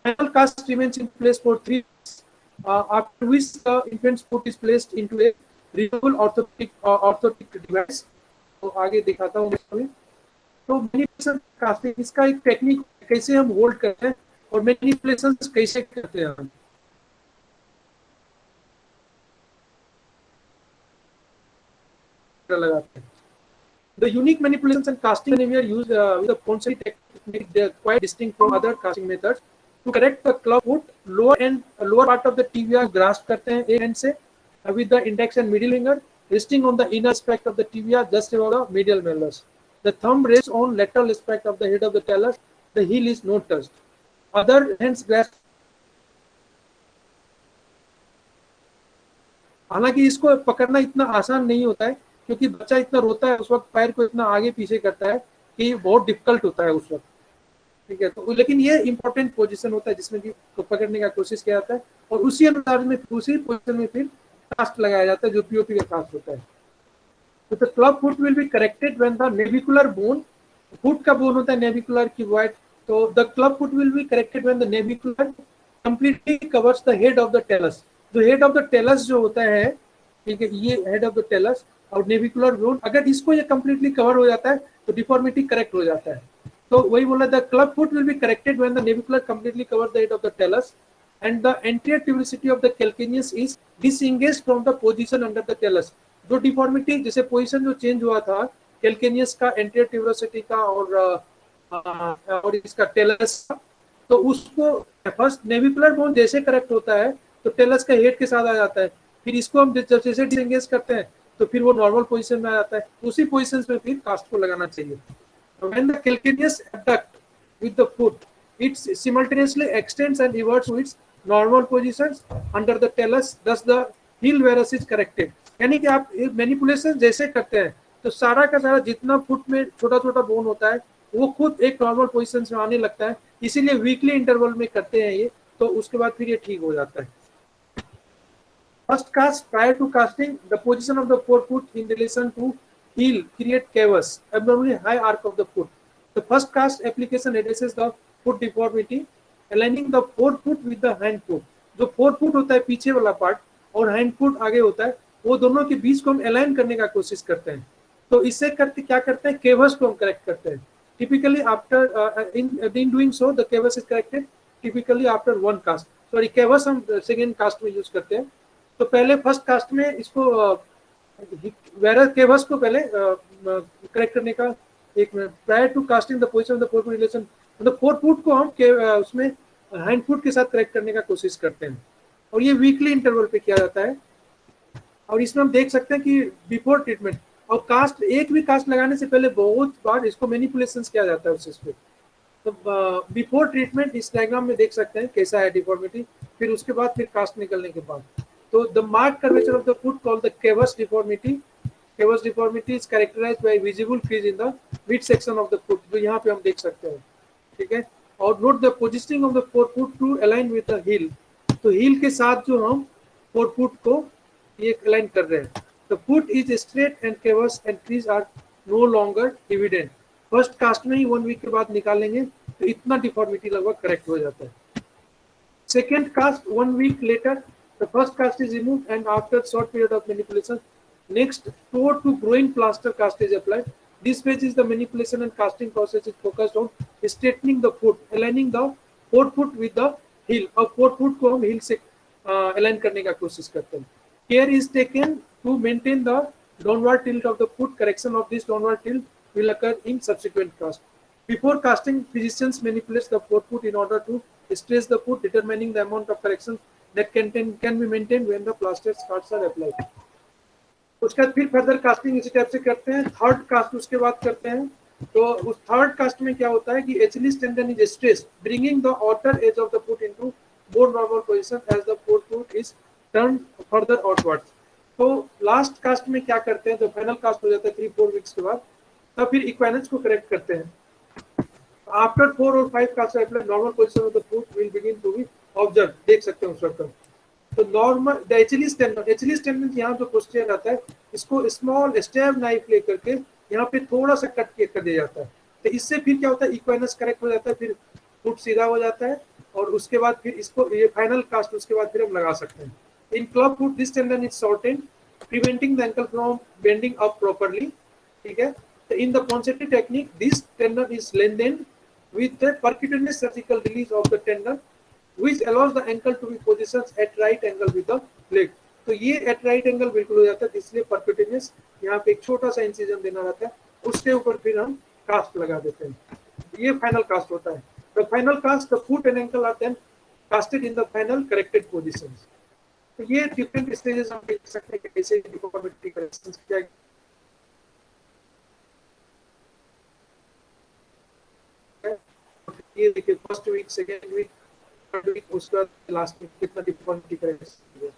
Final cast remains in place for 3 weeks, after which the infant's foot is placed into a removable orthotic device. तो आगे दिखाता हूँ मैं। तो मैनिपुलेशन कास्टिंग, इसका एक टेक्निक कैसे हम होल्ड करते हैं और मैनिपुलेशन कैसे करते हैं हम। लगाते हैं। The unique manipulations and casting we are used with the Ponsonby technique, they are quite distinct from other casting methods. To correct the club foot, lower part of the tibia grasp करते हैं एक hand से with the index and middle finger, resting on the inner aspect of the tibia just above the medial malleus. The thumb rests on lateral aspect of the head of the talus. The heel is not touched. Other hands grasp. हालांकि इसको पकड़ना इतना आसान नहीं होता है, क्योंकि बच्चा इतना रोता है उस वक्त, पैर को इतना आगे पीछे करता है कि बहुत डिफिकल्ट होता है उस वक्त, ठीक है। तो लेकिन ये इंपॉर्टेंट पोजीशन होता है जिसमें कि पकड़ने का कोशिश किया जाता है, और उसी अनुसार में उसी पोजीशन में फिर कास्ट लगाया जाता है जो पीओपी का कास्ट होता है। तो the club foot will be corrected when the navicular bone, foot का बोन होता है नेविकुलर क्यूबॉइड, तो the club foot will be corrected when the navicular completely covers the head of the talus. जो head of the talus जो होता है, ठीक है, ये हेड ऑफ द टेलस और नेविकुलर बोन, अगर इसको ये कंप्लीटली कवर हो जाता है तो डिफॉर्मिटी करेक्ट हो जाता है। तो वही बोला, the club foot will be corrected when the navicular completely cover the head of the talus and the anterior tuberosity of the calcaneus is disengaged from the position under the talus. जो deformity, जैसे position जो change हुआ था calcaneus का, anterior ट्यूबिसिटी का और इसका tells का, तो उसको फर्स्ट नेविकुलर बोन जैसे करेक्ट होता है तो टेलस का हेड के साथ आ जाता है, फिर इसको हम जैसे डिसएंगेज करते हैं तो फिर वो नॉर्मल पोजीशन में आ जाता है। उसी पोजीशन में फिर कास्ट को लगाना चाहिए। When the calcaneus abduct with the foot, it simultaneously extends and reverts to its normal positions under the talus. Thus, the heel varus is corrected. यानी कि आप मैनिपुलेशन जैसे करते हैं तो सारा का सारा जितना फुट में छोटा छोटा बोन होता है वो खुद एक नॉर्मल पोजीशन में आने लगता है। इसीलिए वीकली इंटरवल में करते हैं ये, तो उसके बाद फिर ये ठीक हो जाता है। First cast, prior to casting, the position of the forefoot in relation to heel create cavus, abnormally high arc of the foot. The first cast application addresses the foot deformity, aligning the forefoot with the hind foot. जो forefoot होता है पीछे वाला part और hind foot आगे होता है, वो दोनों के बीच को हम अलाइन करने का कोशिश करते हैं। तो इससे करते क्या करते हैं, केवस को हम करेक्ट करते हैं। Typically after in doing so, the cavus is corrected typically after one cast. Sorry, cavus हम second cast में यूज करते हैं। तो पहले फर्स्ट कास्ट में इसको वेरस केवस को पहले करेक्ट करने का एक prior to casting the position of the forefoot relation, मतलब फोरफुट को हम उसमें हैंड फुट के साथ करेक्ट करने का कोशिश करते हैं, और ये वीकली इंटरवल पे किया जाता है। और इसमें हम देख सकते हैं कि बिफोर ट्रीटमेंट और कास्ट, एक भी कास्ट लगाने से पहले बहुत बार इसको मैनिपुलेशन किया जाता है उस पे। तो बिफोर ट्रीटमेंट इस डायग्राम में देख सकते हैं कैसा है डिफॉर्मिटी, फिर उसके बाद फिर कास्ट निकलने के बाद। So the marked curvature of the foot called the cavus deformity. Cavus deformity is characterized by visible crease in the mid section of the foot, जो यहाँ पे हम देख सकते हैं, ठीक है। और note the positioning of the forefoot to align with the heel. तो heel के साथ जो हम forefoot को ये align कर रहे हैं। The foot is straight and cavus and crease are no longer evident. First cast में ही 1 week के बाद निकालेंगे तो इतना deformity लगभग correct हो जाता है। Second cast 1 week later, the first cast is removed, and after short period of manipulation, next toe to groin plaster cast is applied. This phase is the manipulation and casting process is focused on straightening the foot, aligning the forefoot with the heel. अब forefoot को हम heel से align करने का कोशिश करते हैं. Care is taken to maintain the downward tilt of the foot. Correction of this downward tilt will occur in subsequent cast. Before casting, physicians manipulate the forefoot in order to stress the foot, determining the amount of correction that can be maintained when the plaster cards are applied. उसके बाद फिर further casting इसी type से करते हैं. Third cast उसके बाद करते हैं. तो उस थर्ड कास्ट में क्या होता है कि Achilles tendon is stressed, bringing the outer edge of the foot into more normal position as the forefoot is turn further outwards. तो लास्ट कास्ट में क्या करते हैं, तो फाइनल कास्ट हो जाता है 3-4 वीक्स के बाद, तब फिर इक्वाइनेस को करेक्ट करते हैं. आफ्टर 4 और 5 cast normal position of the foot will begin to be observe. देख सकते हैं उस वक्त. तो नॉर्मल द एचिलिस टेंडन यहाँ जो पोस्टीरियर आता है, इसको स्मॉल स्टैब नाइफ लेकर के यहाँ पे थोड़ा सा कट कर दिया जाता है. तो इससे फिर क्या होता है, इक्वाइनेस करेक्ट हो जाता है, फिर फुट सीधा हो जाता है, और उसके बाद फिर इसको ये फाइनल कास्ट उसके बाद फिर हम लगा सकते हैं. In club foot this tendon is shortened, preventing the ankle from bending up properly. ठीक है. तो in the Ponseti technique this tendon is lengthened with the percutaneous surgical release of the tendon, which allows the ankle to be positioned at right angle with the leg. तो ये at right angle बिल्कुल हो जाता है, इसलिए percutaneous यहाँ पे एक छोटा सा इंसिजन देना रहता है, उसके ऊपर फिर हम कास्ट लगा देते हैं. ये फाइनल कास्ट होता है. The final cast, the foot and ankle are then casted in the final corrected positions. तो ये different stages हम देख सकते हैं कि कैसे deformity corrections किया. ये देखिए first week, second week, third week, उसका लास्ट वीक कितना डिफॉर्मिटी करेक्शन.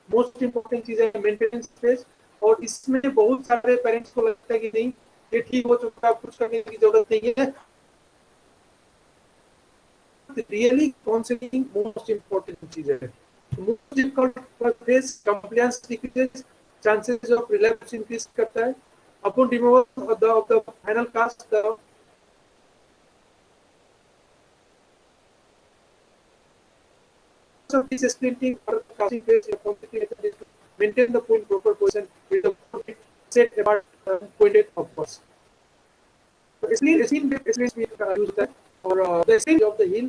मोस्ट इंपॉर्टेंट चीज है मेंटेनेंस फेज, और इसमें बहुत सारे पेरेंट्स को लगता है कि नहीं ये ठीक हो चुका है, कुछ करने की जरूरत नहीं है. रियली काउंसलिंग मोस्ट इंपॉर्टेंट चीज है. Most difficult phase compliance decreases, chances of relapse increase करता है. Upon removal of the final cast, the of this splinting or casting phase is complicated to maintain the full proper position with the foot set apart pointed upwards. So इसलिए भी use that, or the stage of the heel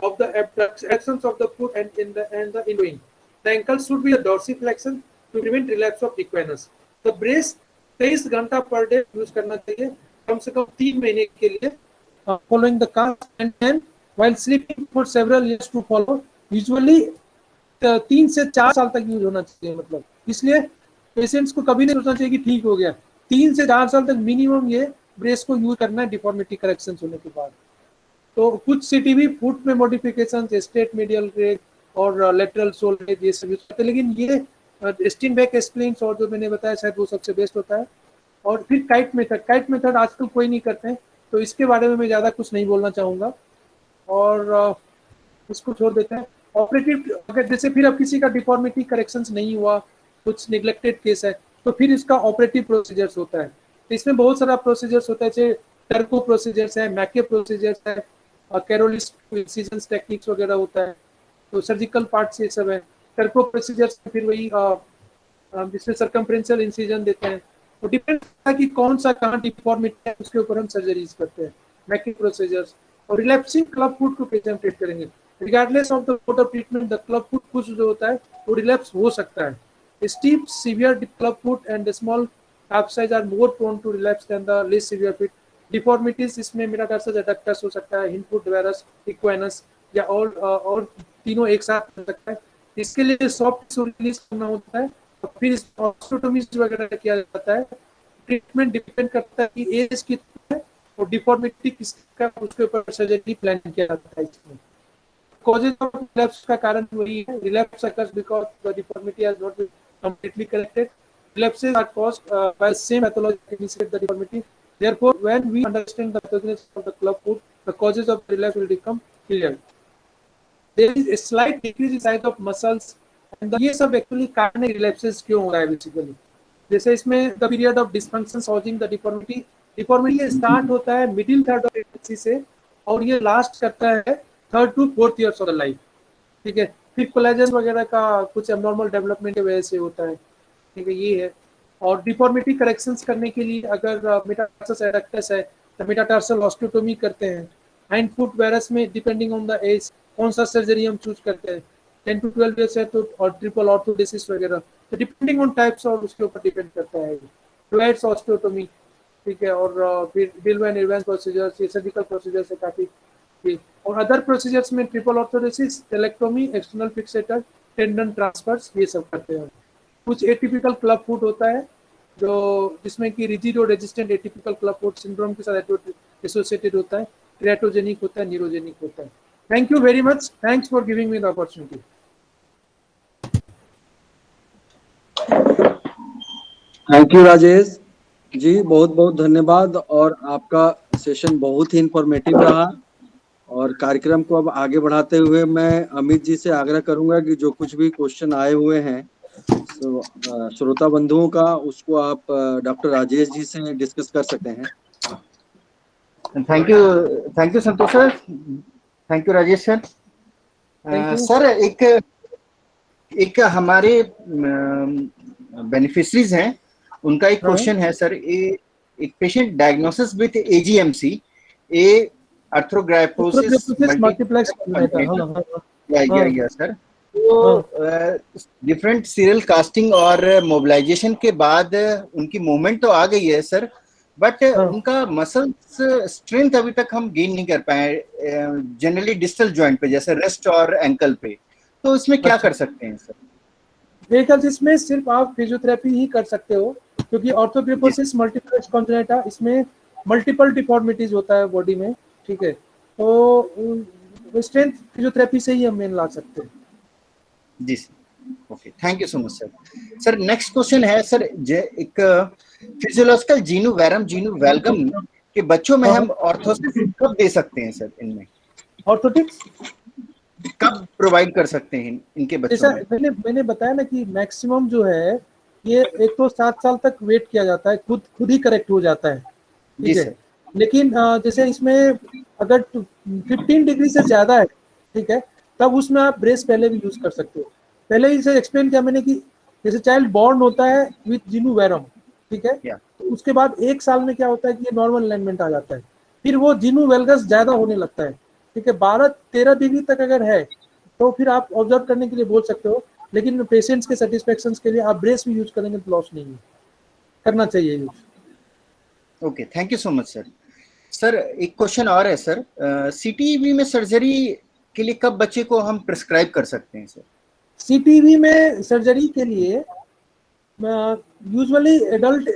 of the abductions of the foot and in the inwing. The ankle should be a dorsiflexion to prevent relapse of equinus. The brace 23 घंटा per day use करना चाहिए, कम से कम 3 महीने के लिए, following the cast, and then while sleeping for several years to follow. Usually 3 से 4 साल तक यूज होना चाहिए. मतलब इसलिए पेशेंट्स को कभी नहीं सोचना चाहिए कि ठीक हो गया. 3 से 4 साल तक मिनिमम ये ब्रेस को यूज करना है डिफॉर्मिटी करेक्शन होने के बाद. तो कुछ सीटीवी फुट में मॉडिफिकेशन, स्ट्रेट मीडियल रेग और लेटरल सोल रेग ये सब यूज करते हैं, लेकिन ये स्टीनबेक स्प्लिंट्स और जो मैंने बताया शायद वो सबसे बेस्ट होता है. और फिर काइट मेथड आजकल कोई नहीं करते हैं, तो इसके बारे में मैं ज़्यादा कुछ नहीं बोलना चाहूँगा और उसको छोड़ देते हैं. ऑपरेटिव, अगर जैसे फिर अब किसी का डिफॉर्मिटी करेक्शंस नहीं हुआ, कुछ निगलेक्टेड केस है, तो फिर इसका ऑपरेटिव प्रोसीजर्स होता है. तो इसमें बहुत सारा प्रोसीजर्स होता है, जैसे टर्को प्रोसीजर्स है, मैके प्रोसीजर्स है, कैरोलिस इंसिजन्स टेक्निक्स वगैरह होता है. तो सर्जिकल पार्ट से सब है. टर्को प्रोसीजर्स फिर वही जिसमें सर्कमफ्रेंशियल इंसिजन देते हैं. तो डिपेंड करता है कि कौन सा कहाँ डिफॉर्मिटी है, उसके ऊपर हम सर्जरीज करते हैं. मैके प्रोसीजर्स और रिलैप्सिंग क्लब फुट को कैसे हम ट्रीट करेंगे. Regardless of the mode of treatment, the club foot कुछ जो होता है वो रिलैप्स हो सकता है. Steep severe club foot and small calf size are more prone to relapse than the less severe foot. Deformities इसमें मेटाटार्सस एडक्टस हो सकता है, हिंडफुट वायरस, इक्वाइनस या और तीनों एक साथ हो सकता है. इसके लिए सॉफ्ट टिश्यू रिलीज करना होता है और फिर ऑस्टियोटोमी वगैरह किया जाता है. ट्रीटमेंट डिपेंड करता है कि एज कितना है और डिफॉर्मिटी किसका, उसके ऊपर सर्जरी प्लान किया जाता है. इसमें causes of relapse का कारण वही है. Relapse occurs because the deformity has not been completely corrected. Relapses are caused by the same pathology that initiated the deformity. Therefore, when we understand the pathogenesis of the club foot, the causes of relapse will become clear. There is a slight decrease in size of muscles, and ये सब actually कारण है relapses क्यों हो रहा है basically. जैसे इसमें the period of dysfunction causing the deformity. Deformity start होता है middle third of pregnancy से और ये last करता है 3rd to 4th years of the life, ठीक है। फिर कोलेजन वगैरह का कुछ एबनॉर्मल डेवलपमेंट की वजह से होता है, ठीक है, ये है। और डिफॉर्मिटी करेक्शंस करने के लिए अगर मेटाटार्सस एडक्टस है तो मेटाटार्सल ऑस्टियोटोमी करते हैं। हैंड फुट वायरस में डिपेंडिंग ऑन द एज कौन सा सर्जरी हम चूज करते हैं, 10 to 12 ईयर्स है तो और ट्रिपल ऑर्थोडेसिस वगैरह, तो डिपेंडिंग ऑन टाइप्स और उसके ऊपर डिपेंड करता है। फ्लैट्स ऑस्टियोटोमी, ठीक है, और फिर बिल्वा निर्वाण प्रोसीजर्स, ये सर्जिकल प्रोसीजर्स है काफी, ठीक। और अदर प्रोसीजर्स में triple arthrodesis, talectomy, external fixator, tendon transfers, ये सब करते हैं। कुछ एटिपिकल क्लब फुट होता है जो जिसमें कि रिजिड और resistant atypical club foot syndrome के साथ एसोसिएटेड होता है, क्रिएटोजेनिक होता है, न्यूरोजेनिक होता है। Thank you very much, thanks for giving me the opportunity. Thank you Rajesh ji, बहुत बहुत धन्यवाद। और आपका सेशन बहुत ही इंफॉर्मेटिव रहा। और कार्यक्रम को अब आगे बढ़ाते हुए मैं अमित जी से आग्रह करूंगा कि जो कुछ भी क्वेश्चन आए हुए हैं श्रोता बंधुओं का, उसको आप डॉक्टर राजेश जी से डिस्कस कर सकते हैं। Thank you Santosh sir, thank you Rajesh sir. Sir एक हमारे बेनिफिशरीज हैं, उनका एक क्वेश्चन है सर। एक patient diagnosis with AGMC, arthrogryposis multiplex या सर। तो डिफरेंट सीरियल कास्टिंग और मोबिलाइजेशन के बाद उनकी मूवमेंट तो आ गई है सर, बट उनका मसल्स स्ट्रेंथ अभी तक हम गेन नहीं कर पाए, जनरली डिस्टल जॉइंट पे जैसे रेस्ट और एंकल पे। तो इसमें क्या कर सकते हैं सर? देखिए इसमें सिर्फ आप फिजियोथेरेपी ही कर सकते हो, क्योंकि ऑर्थोग्राइपोसिस मल्टीप्लेक्स कॉन्जेनिटा इसमें मल्टीपल डिफॉर्मिटीज होता है बॉडी में, ठीक है। तो स्ट्रेंथ फिजियोथेरेपी से ही हम मेन ला सकते हैं। जी sir, okay, thank you so much sir. Sir next question है सर, एक physiological genu varum genu valgum के बच्चों में हम ऑर्थोसिस कब दे सकते हैं सर? इनमें ऑर्थोटिक्स कब प्रोवाइड कर सकते हैं इनके बच्चों में? मैंने बताया ना कि मैक्सिमम जो है ये एक तो 7 साल तक वेट किया जाता है, खुद ही करेक्ट हो जाता है, ठीक है। लेकिन जैसे इसमें अगर 15 डिग्री से ज्यादा है, ठीक है, तब उसमें आप ब्रेस पहले भी यूज कर सकते हो। पहले ही से एक्सप्लेन किया मैंने कि जैसे चाइल्ड बॉर्न होता है विद जीनू वैरम, ठीक है, तो उसके बाद 1 साल में क्या होता है कि ये नॉर्मल अलाइनमेंट आ जाता है, फिर वो जीनू वेल्गस ज्यादा होने लगता है, ठीक है। 12-13 डिग्री तक अगर है तो फिर आप ऑब्जर्व करने के लिए बोल सकते हो, लेकिन पेशेंट्स के सेटिस्फेक्शन के लिए आप ब्रेस भी यूज करेंगे तो लॉस नहीं है, करना चाहिए use. Okay, thank you so much sir. Sir एक क्वेश्चन और है सर, CTEV में सर्जरी के लिए कब बच्चे को हम प्रिस्क्राइब कर सकते हैं सर? CTEV में सर्जरी के लिए यूजुअली एडल्ट,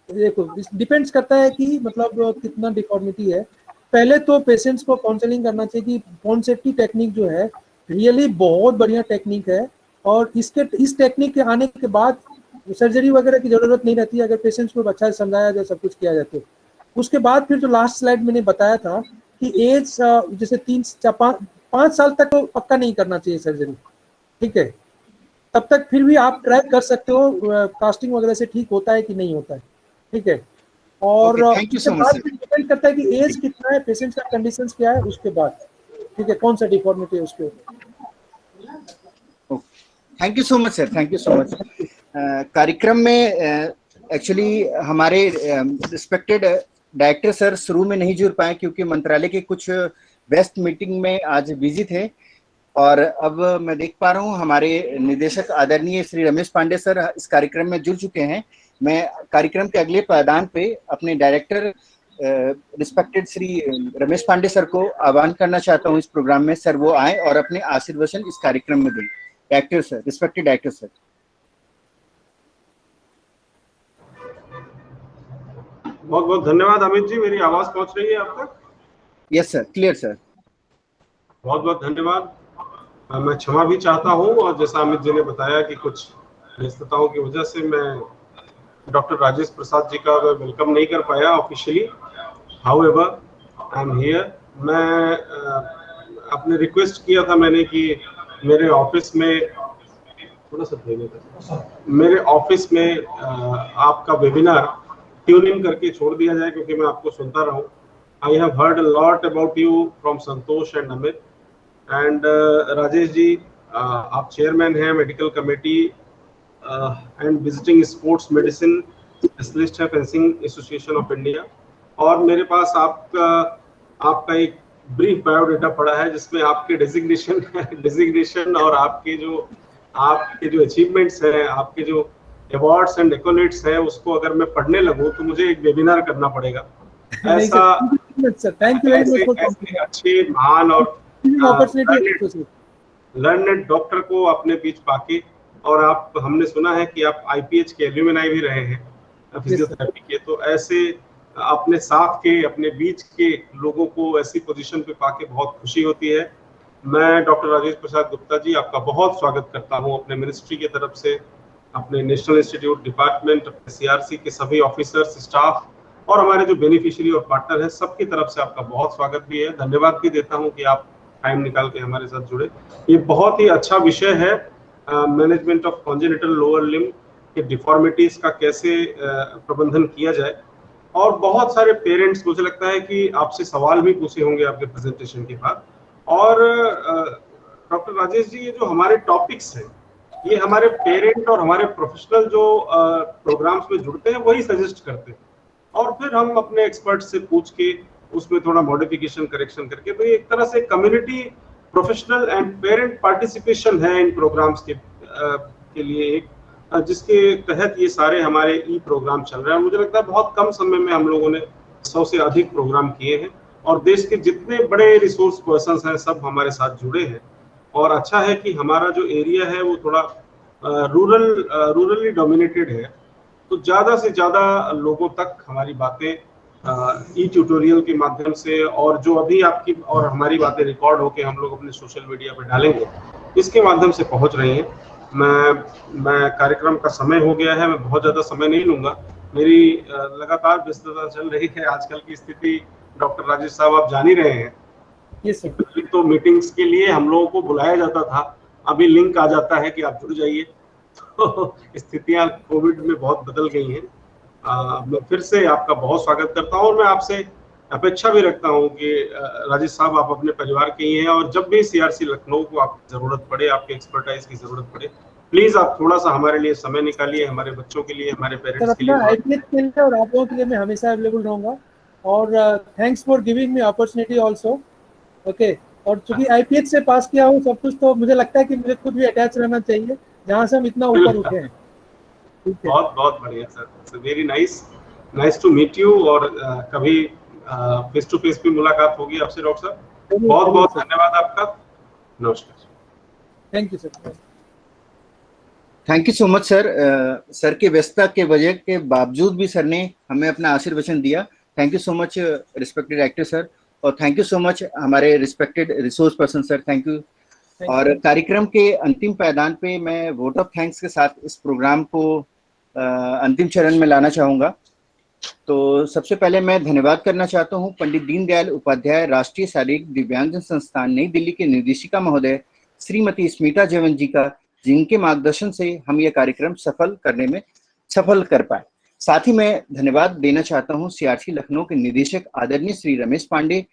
देखो डिपेंड्स करता है कि मतलब कितना डिफॉर्मिटी है। पहले तो पेशेंट्स को काउंसलिंग करना चाहिए कि कॉन्सेप्टी टेक्निक जो है रियली बहुत बढ़िया टेक्निक है, और इस टेक्निक के आने के बाद सर्जरी वगैरह की जरूरत नहीं रहती है अगर पेशेंट्स को अच्छा से समझाया जाए, सब कुछ किया जाए तो। उसके बाद फिर जो लास्ट स्लाइड मैंने बताया था कि एज जैसे 3-5 साल तक तो पक्का नहीं करना चाहिए सर्जरी, ठीक है। तब तक फिर भी आप ट्राई कर सकते हो कास्टिंग वगैरह से ठीक होता है कि नहीं होता है, ठीक है। और उसके बाद डिपेंड करता है कि एज कितना है, पेशेंट का कंडीशंस क्या है, उसके बाद ठीक है कौन सा डिफॉर्मिटी है उसके ऊपर। Thank you so much sir, thank you so much. कार्यक्रम में एक्चुअली हमारे रिस्पेक्टेड डायरेक्टर सर शुरू में नहीं जुड़ पाए क्योंकि मंत्रालय के कुछ व्यस्त मीटिंग में आज बिजी थे, और अब मैं देख पा रहा हूँ हमारे निदेशक आदरणीय श्री रमेश पांडे सर इस कार्यक्रम में जुड़ चुके हैं। मैं कार्यक्रम के अगले पायदान पे अपने director respected Shri Ramesh Pande sir को आह्वान करना चाहता हूँ इस प्रोग्राम में। सर वो आए और अपने आशीर्वचन इस कार्यक्रम में दें। Director sir, respected director sir. बहुत बहुत धन्यवाद अमित जी, मेरी आवाज पहुंच रही है आप तक? Yes sir, clear sir. बहुत बहुत धन्यवाद। मैं क्षमा भी चाहता हूं, और जैसा अमित जी ने बताया कि कुछ व्यस्तताओं की वजह से मैं डॉक्टर राजेश प्रसाद जी का वेलकम नहीं कर पाया officially. However I am here. मैं अपने रिक्वेस्ट किया था मैंने कि मेरे ऑफिस में थोड़ा सा मेरे ऑफिस में आपका वेबिनार ट्यून इन करके छोड़ दिया जाए, क्योंकि मैं आपको सुनता रहूं। I have heard a lot about you from Santosh and Amit, and Rajesh ji, आप चेयरमैन हैं medical committee and visiting sports medicine specialist है फेंसिंग एसोसिएशन ऑफ इंडिया। और मेरे पास आपका एक ब्रीफ बायोडाटा पड़ा है जिसमें आपके डिजिग्नेशन और आपके जो अचीवमेंट्स हैं, आपके जो अवार्ड्स एंड एक्कोलेट्स हैं, उसको अगर मैं पढ़ने लगूं तो मुझे एक वेबिनार करना पड़ेगा। ऐसा ऐसे अच्छे महान और लर्नेड डॉक्टर को अपने बीच पाके, और हमने सुना है कि आप IPH के एल्यूमिनाई भी रहे हैं फिजियोथेरेपी के, तो ऐसे अपने साथ के अपने बीच के लोगों को ऐसी पोजीशन पे पाके बहुत खुशी होती है। मैं डॉक्टर राजेश प्रसाद गुप्ता जी आपका बहुत स्वागत करता हूं अपने मिनिस्ट्री की तरफ से, अपने नेशनल इंस्टीट्यूट डिपार्टमेंट, CRC के सभी ऑफिसर्स, स्टाफ और हमारे जो बेनिफिशियरी और पार्टनर हैं, सबकी तरफ से आपका बहुत स्वागत भी है। धन्यवाद भी देता हूं कि आप टाइम निकाल के हमारे साथ जुड़े। ये बहुत ही अच्छा विषय है, management of congenital lower limb के डिफॉर्मिटीज का कैसे प्रबंधन किया जाए। और बहुत सारे पेरेंट्स, मुझे लगता है कि आपसे सवाल भी पूछे होंगे आपके प्रेजेंटेशन के बाद। और डॉक्टर राजेश जी, ये जो हमारे टॉपिक्स हैं, ये हमारे पेरेंट और हमारे प्रोफेशनल जो प्रोग्राम्स में जुड़ते हैं वही सजेस्ट करते हैं, और फिर हम अपने एक्सपर्ट से पूछ के उसमें थोड़ा मॉडिफिकेशन करेक्शन करके, तो ये एक तरह से community professional and parent participation है इन प्रोग्राम्स के लिए एक, जिसके तहत ये सारे हमारे ई प्रोग्राम चल रहे हैं। मुझे लगता है बहुत कम समय में हम लोगों ने 100 से अधिक प्रोग्राम किए हैं, और देश के जितने बड़े रिसोर्स पर्संस हैं सब हमारे साथ जुड़े हैं। और अच्छा है कि हमारा जो एरिया है वो थोड़ा रूरली डोमिनेटेड है, तो ज़्यादा से ज़्यादा लोगों तक हमारी बातें ई ट्यूटोरियल के माध्यम से, और जो अभी आपकी और हमारी बातें रिकॉर्ड होके हम लोग अपने सोशल मीडिया पे डालेंगे, इसके माध्यम से पहुंच रही हैं। मैं कार्यक्रम का समय हो गया है, मैं बहुत ज़्यादा समय नहीं लूँगा। मेरी लगातार व्यस्तता चल रही है, आजकल की स्थिति डॉक्टर राजेश साहब आप जान ही रहे हैं। पहले तो मीटिंग्स के लिए हम लोगों को बुलाया जाता था, अभी लिंक आ जाता है कि आप जुड़ जाइए, तो स्थितियाँ कोविड में बहुत बदल गई हैं। मैं फिर से आपका बहुत स्वागत करता हूँ, और मैं आपसे अपेक्षा भी रखता हूँ कि राजेश साहब आप अपने परिवार के ही हैं, और जब भी CRC लखनऊ को आपकी जरूरत पड़े, आपके एक्सपर्टाइज की जरूरत पड़े, प्लीज आप थोड़ा सा हमारे लिए समय निकालिए, हमारे बच्चों के लिए, हमारे पेरेंट्स के लिए। IPH के लिए और आप लोगों के लिए मैं हमेशा अवेलेबल रहूंगा, और thanks for giving me opportunity also. Okay, और चूंकि IPH से पास किया हूँ सब कुछ, तो मुझे लगता है कि मुझे खुद भी अटैच रहना चाहिए जहाँ से हम इतना ऊपर उठे हैं। बहुत बहुत बढ़िया sir, very nice to meet you, और कभी फेस टू फेस भी मुलाकात होगी आपसे डॉक्टर साहब। बहुत बहुत धन्यवाद आपका, नमस्कार। Thank you sir. Thank you so much sir. Sir के व्यस्तता के वजह के बावजूद भी सर ने हमें अपना आशीर्वचन दिया। Thank you so much respected actor sir, और थैंक यू सो मच हमारे respected resource person sir, thank you. और कार्यक्रम के अंतिम पायदान पे मैं वोट ऑफ थैंक्स के साथ इस प्रोग्राम को अंतिम चरण में लाना चाहूँगा। तो सबसे पहले मैं धन्यवाद करना चाहता हूँ पंडित दीनदयाल उपाध्याय राष्ट्रीय शारीरिक दिव्यांगजन संस्थान नई दिल्ली के निर्देशिका महोदय श्रीमती स्मिता जयवंत जी का, जिनके मार्गदर्शन से हम ये कार्यक्रम सफल कर पाए। साथ ही मैं धन्यवाद देना चाहता हूँ CRC लखनऊ के निदेशक आदरणीय श्री रमेश पांडे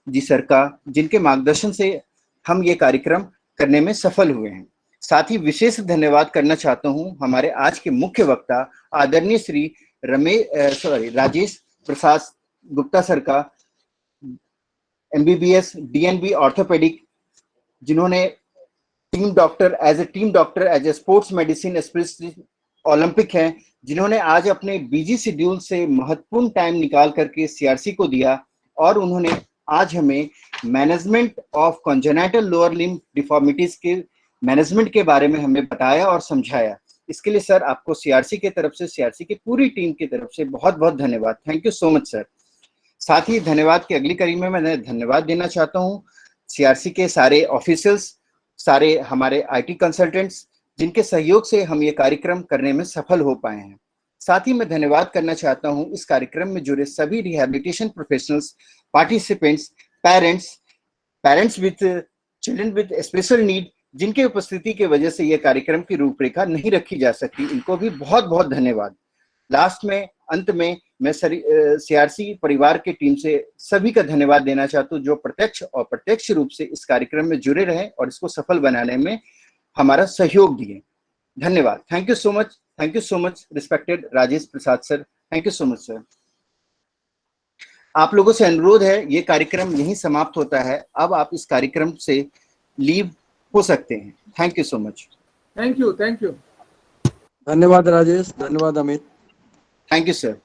जी सर का, जिनके मार्गदर्शन से हम ये कार्यक्रम करने में सफल हुए हैं। साथ ही विशेष धन्यवाद करना चाहता हूँ हमारे आज के मुख्य वक्ता आदरणीय श्री राजेश प्रसाद गुप्ता सर का, MBBS DNB ऑर्थोपेडिक, जिन्होंने team doctor as a sports medicine specialist Olympic हैं, जिन्होंने आज अपने बिजी शेड्यूल से महत्वपूर्ण टाइम निकाल करके CRC को दिया, और उन्होंने आज हमें management of congenital lower limb deformities के मैनेजमेंट के बारे में हमें बताया और समझाया। इसके लिए सर आपको CRC के तरफ से, CRC की पूरी टीम की तरफ से बहुत बहुत धन्यवाद। Thank you so much sir. साथ ही धन्यवाद की अगली कड़ी में मैं धन्यवाद देना चाहता हूँ CRC के सारे ऑफिशियल्स, सारे हमारे IT कंसल्टेंट्स, जिनके सहयोग से हम ये कार्यक्रम करने में सफल हो पाए हैं। साथ ही मैं धन्यवाद करना चाहता हूँ इस कार्यक्रम में जुड़े सभी rehabilitation professionals, participants, parents with children with special need, जिनके उपस्थिति की वजह से यह कार्यक्रम की रूपरेखा नहीं रखी जा सकती, इनको भी बहुत बहुत धन्यवाद। लास्ट में, अंत में मैं सीआरसी परिवार की टीम से सभी का धन्यवाद देना चाहता हूँ जो प्रत्यक्ष और प्रत्यक्ष रूप से इस कार्यक्रम में जुड़े रहे और इसको सफल बनाने में हमारा सहयोग दिए। धन्यवाद। Thank you so much. Thank you so much respected Rajesh Prasad sir. Thank you so much sir. आप लोगों से अनुरोध है, ये कार्यक्रम यहीं समाप्त होता है। अब आप इस कार्यक्रम से लीव हो सकते हैं। Thank you so much. Thank you. धन्यवाद राजेश, धन्यवाद अमित। Thank you sir.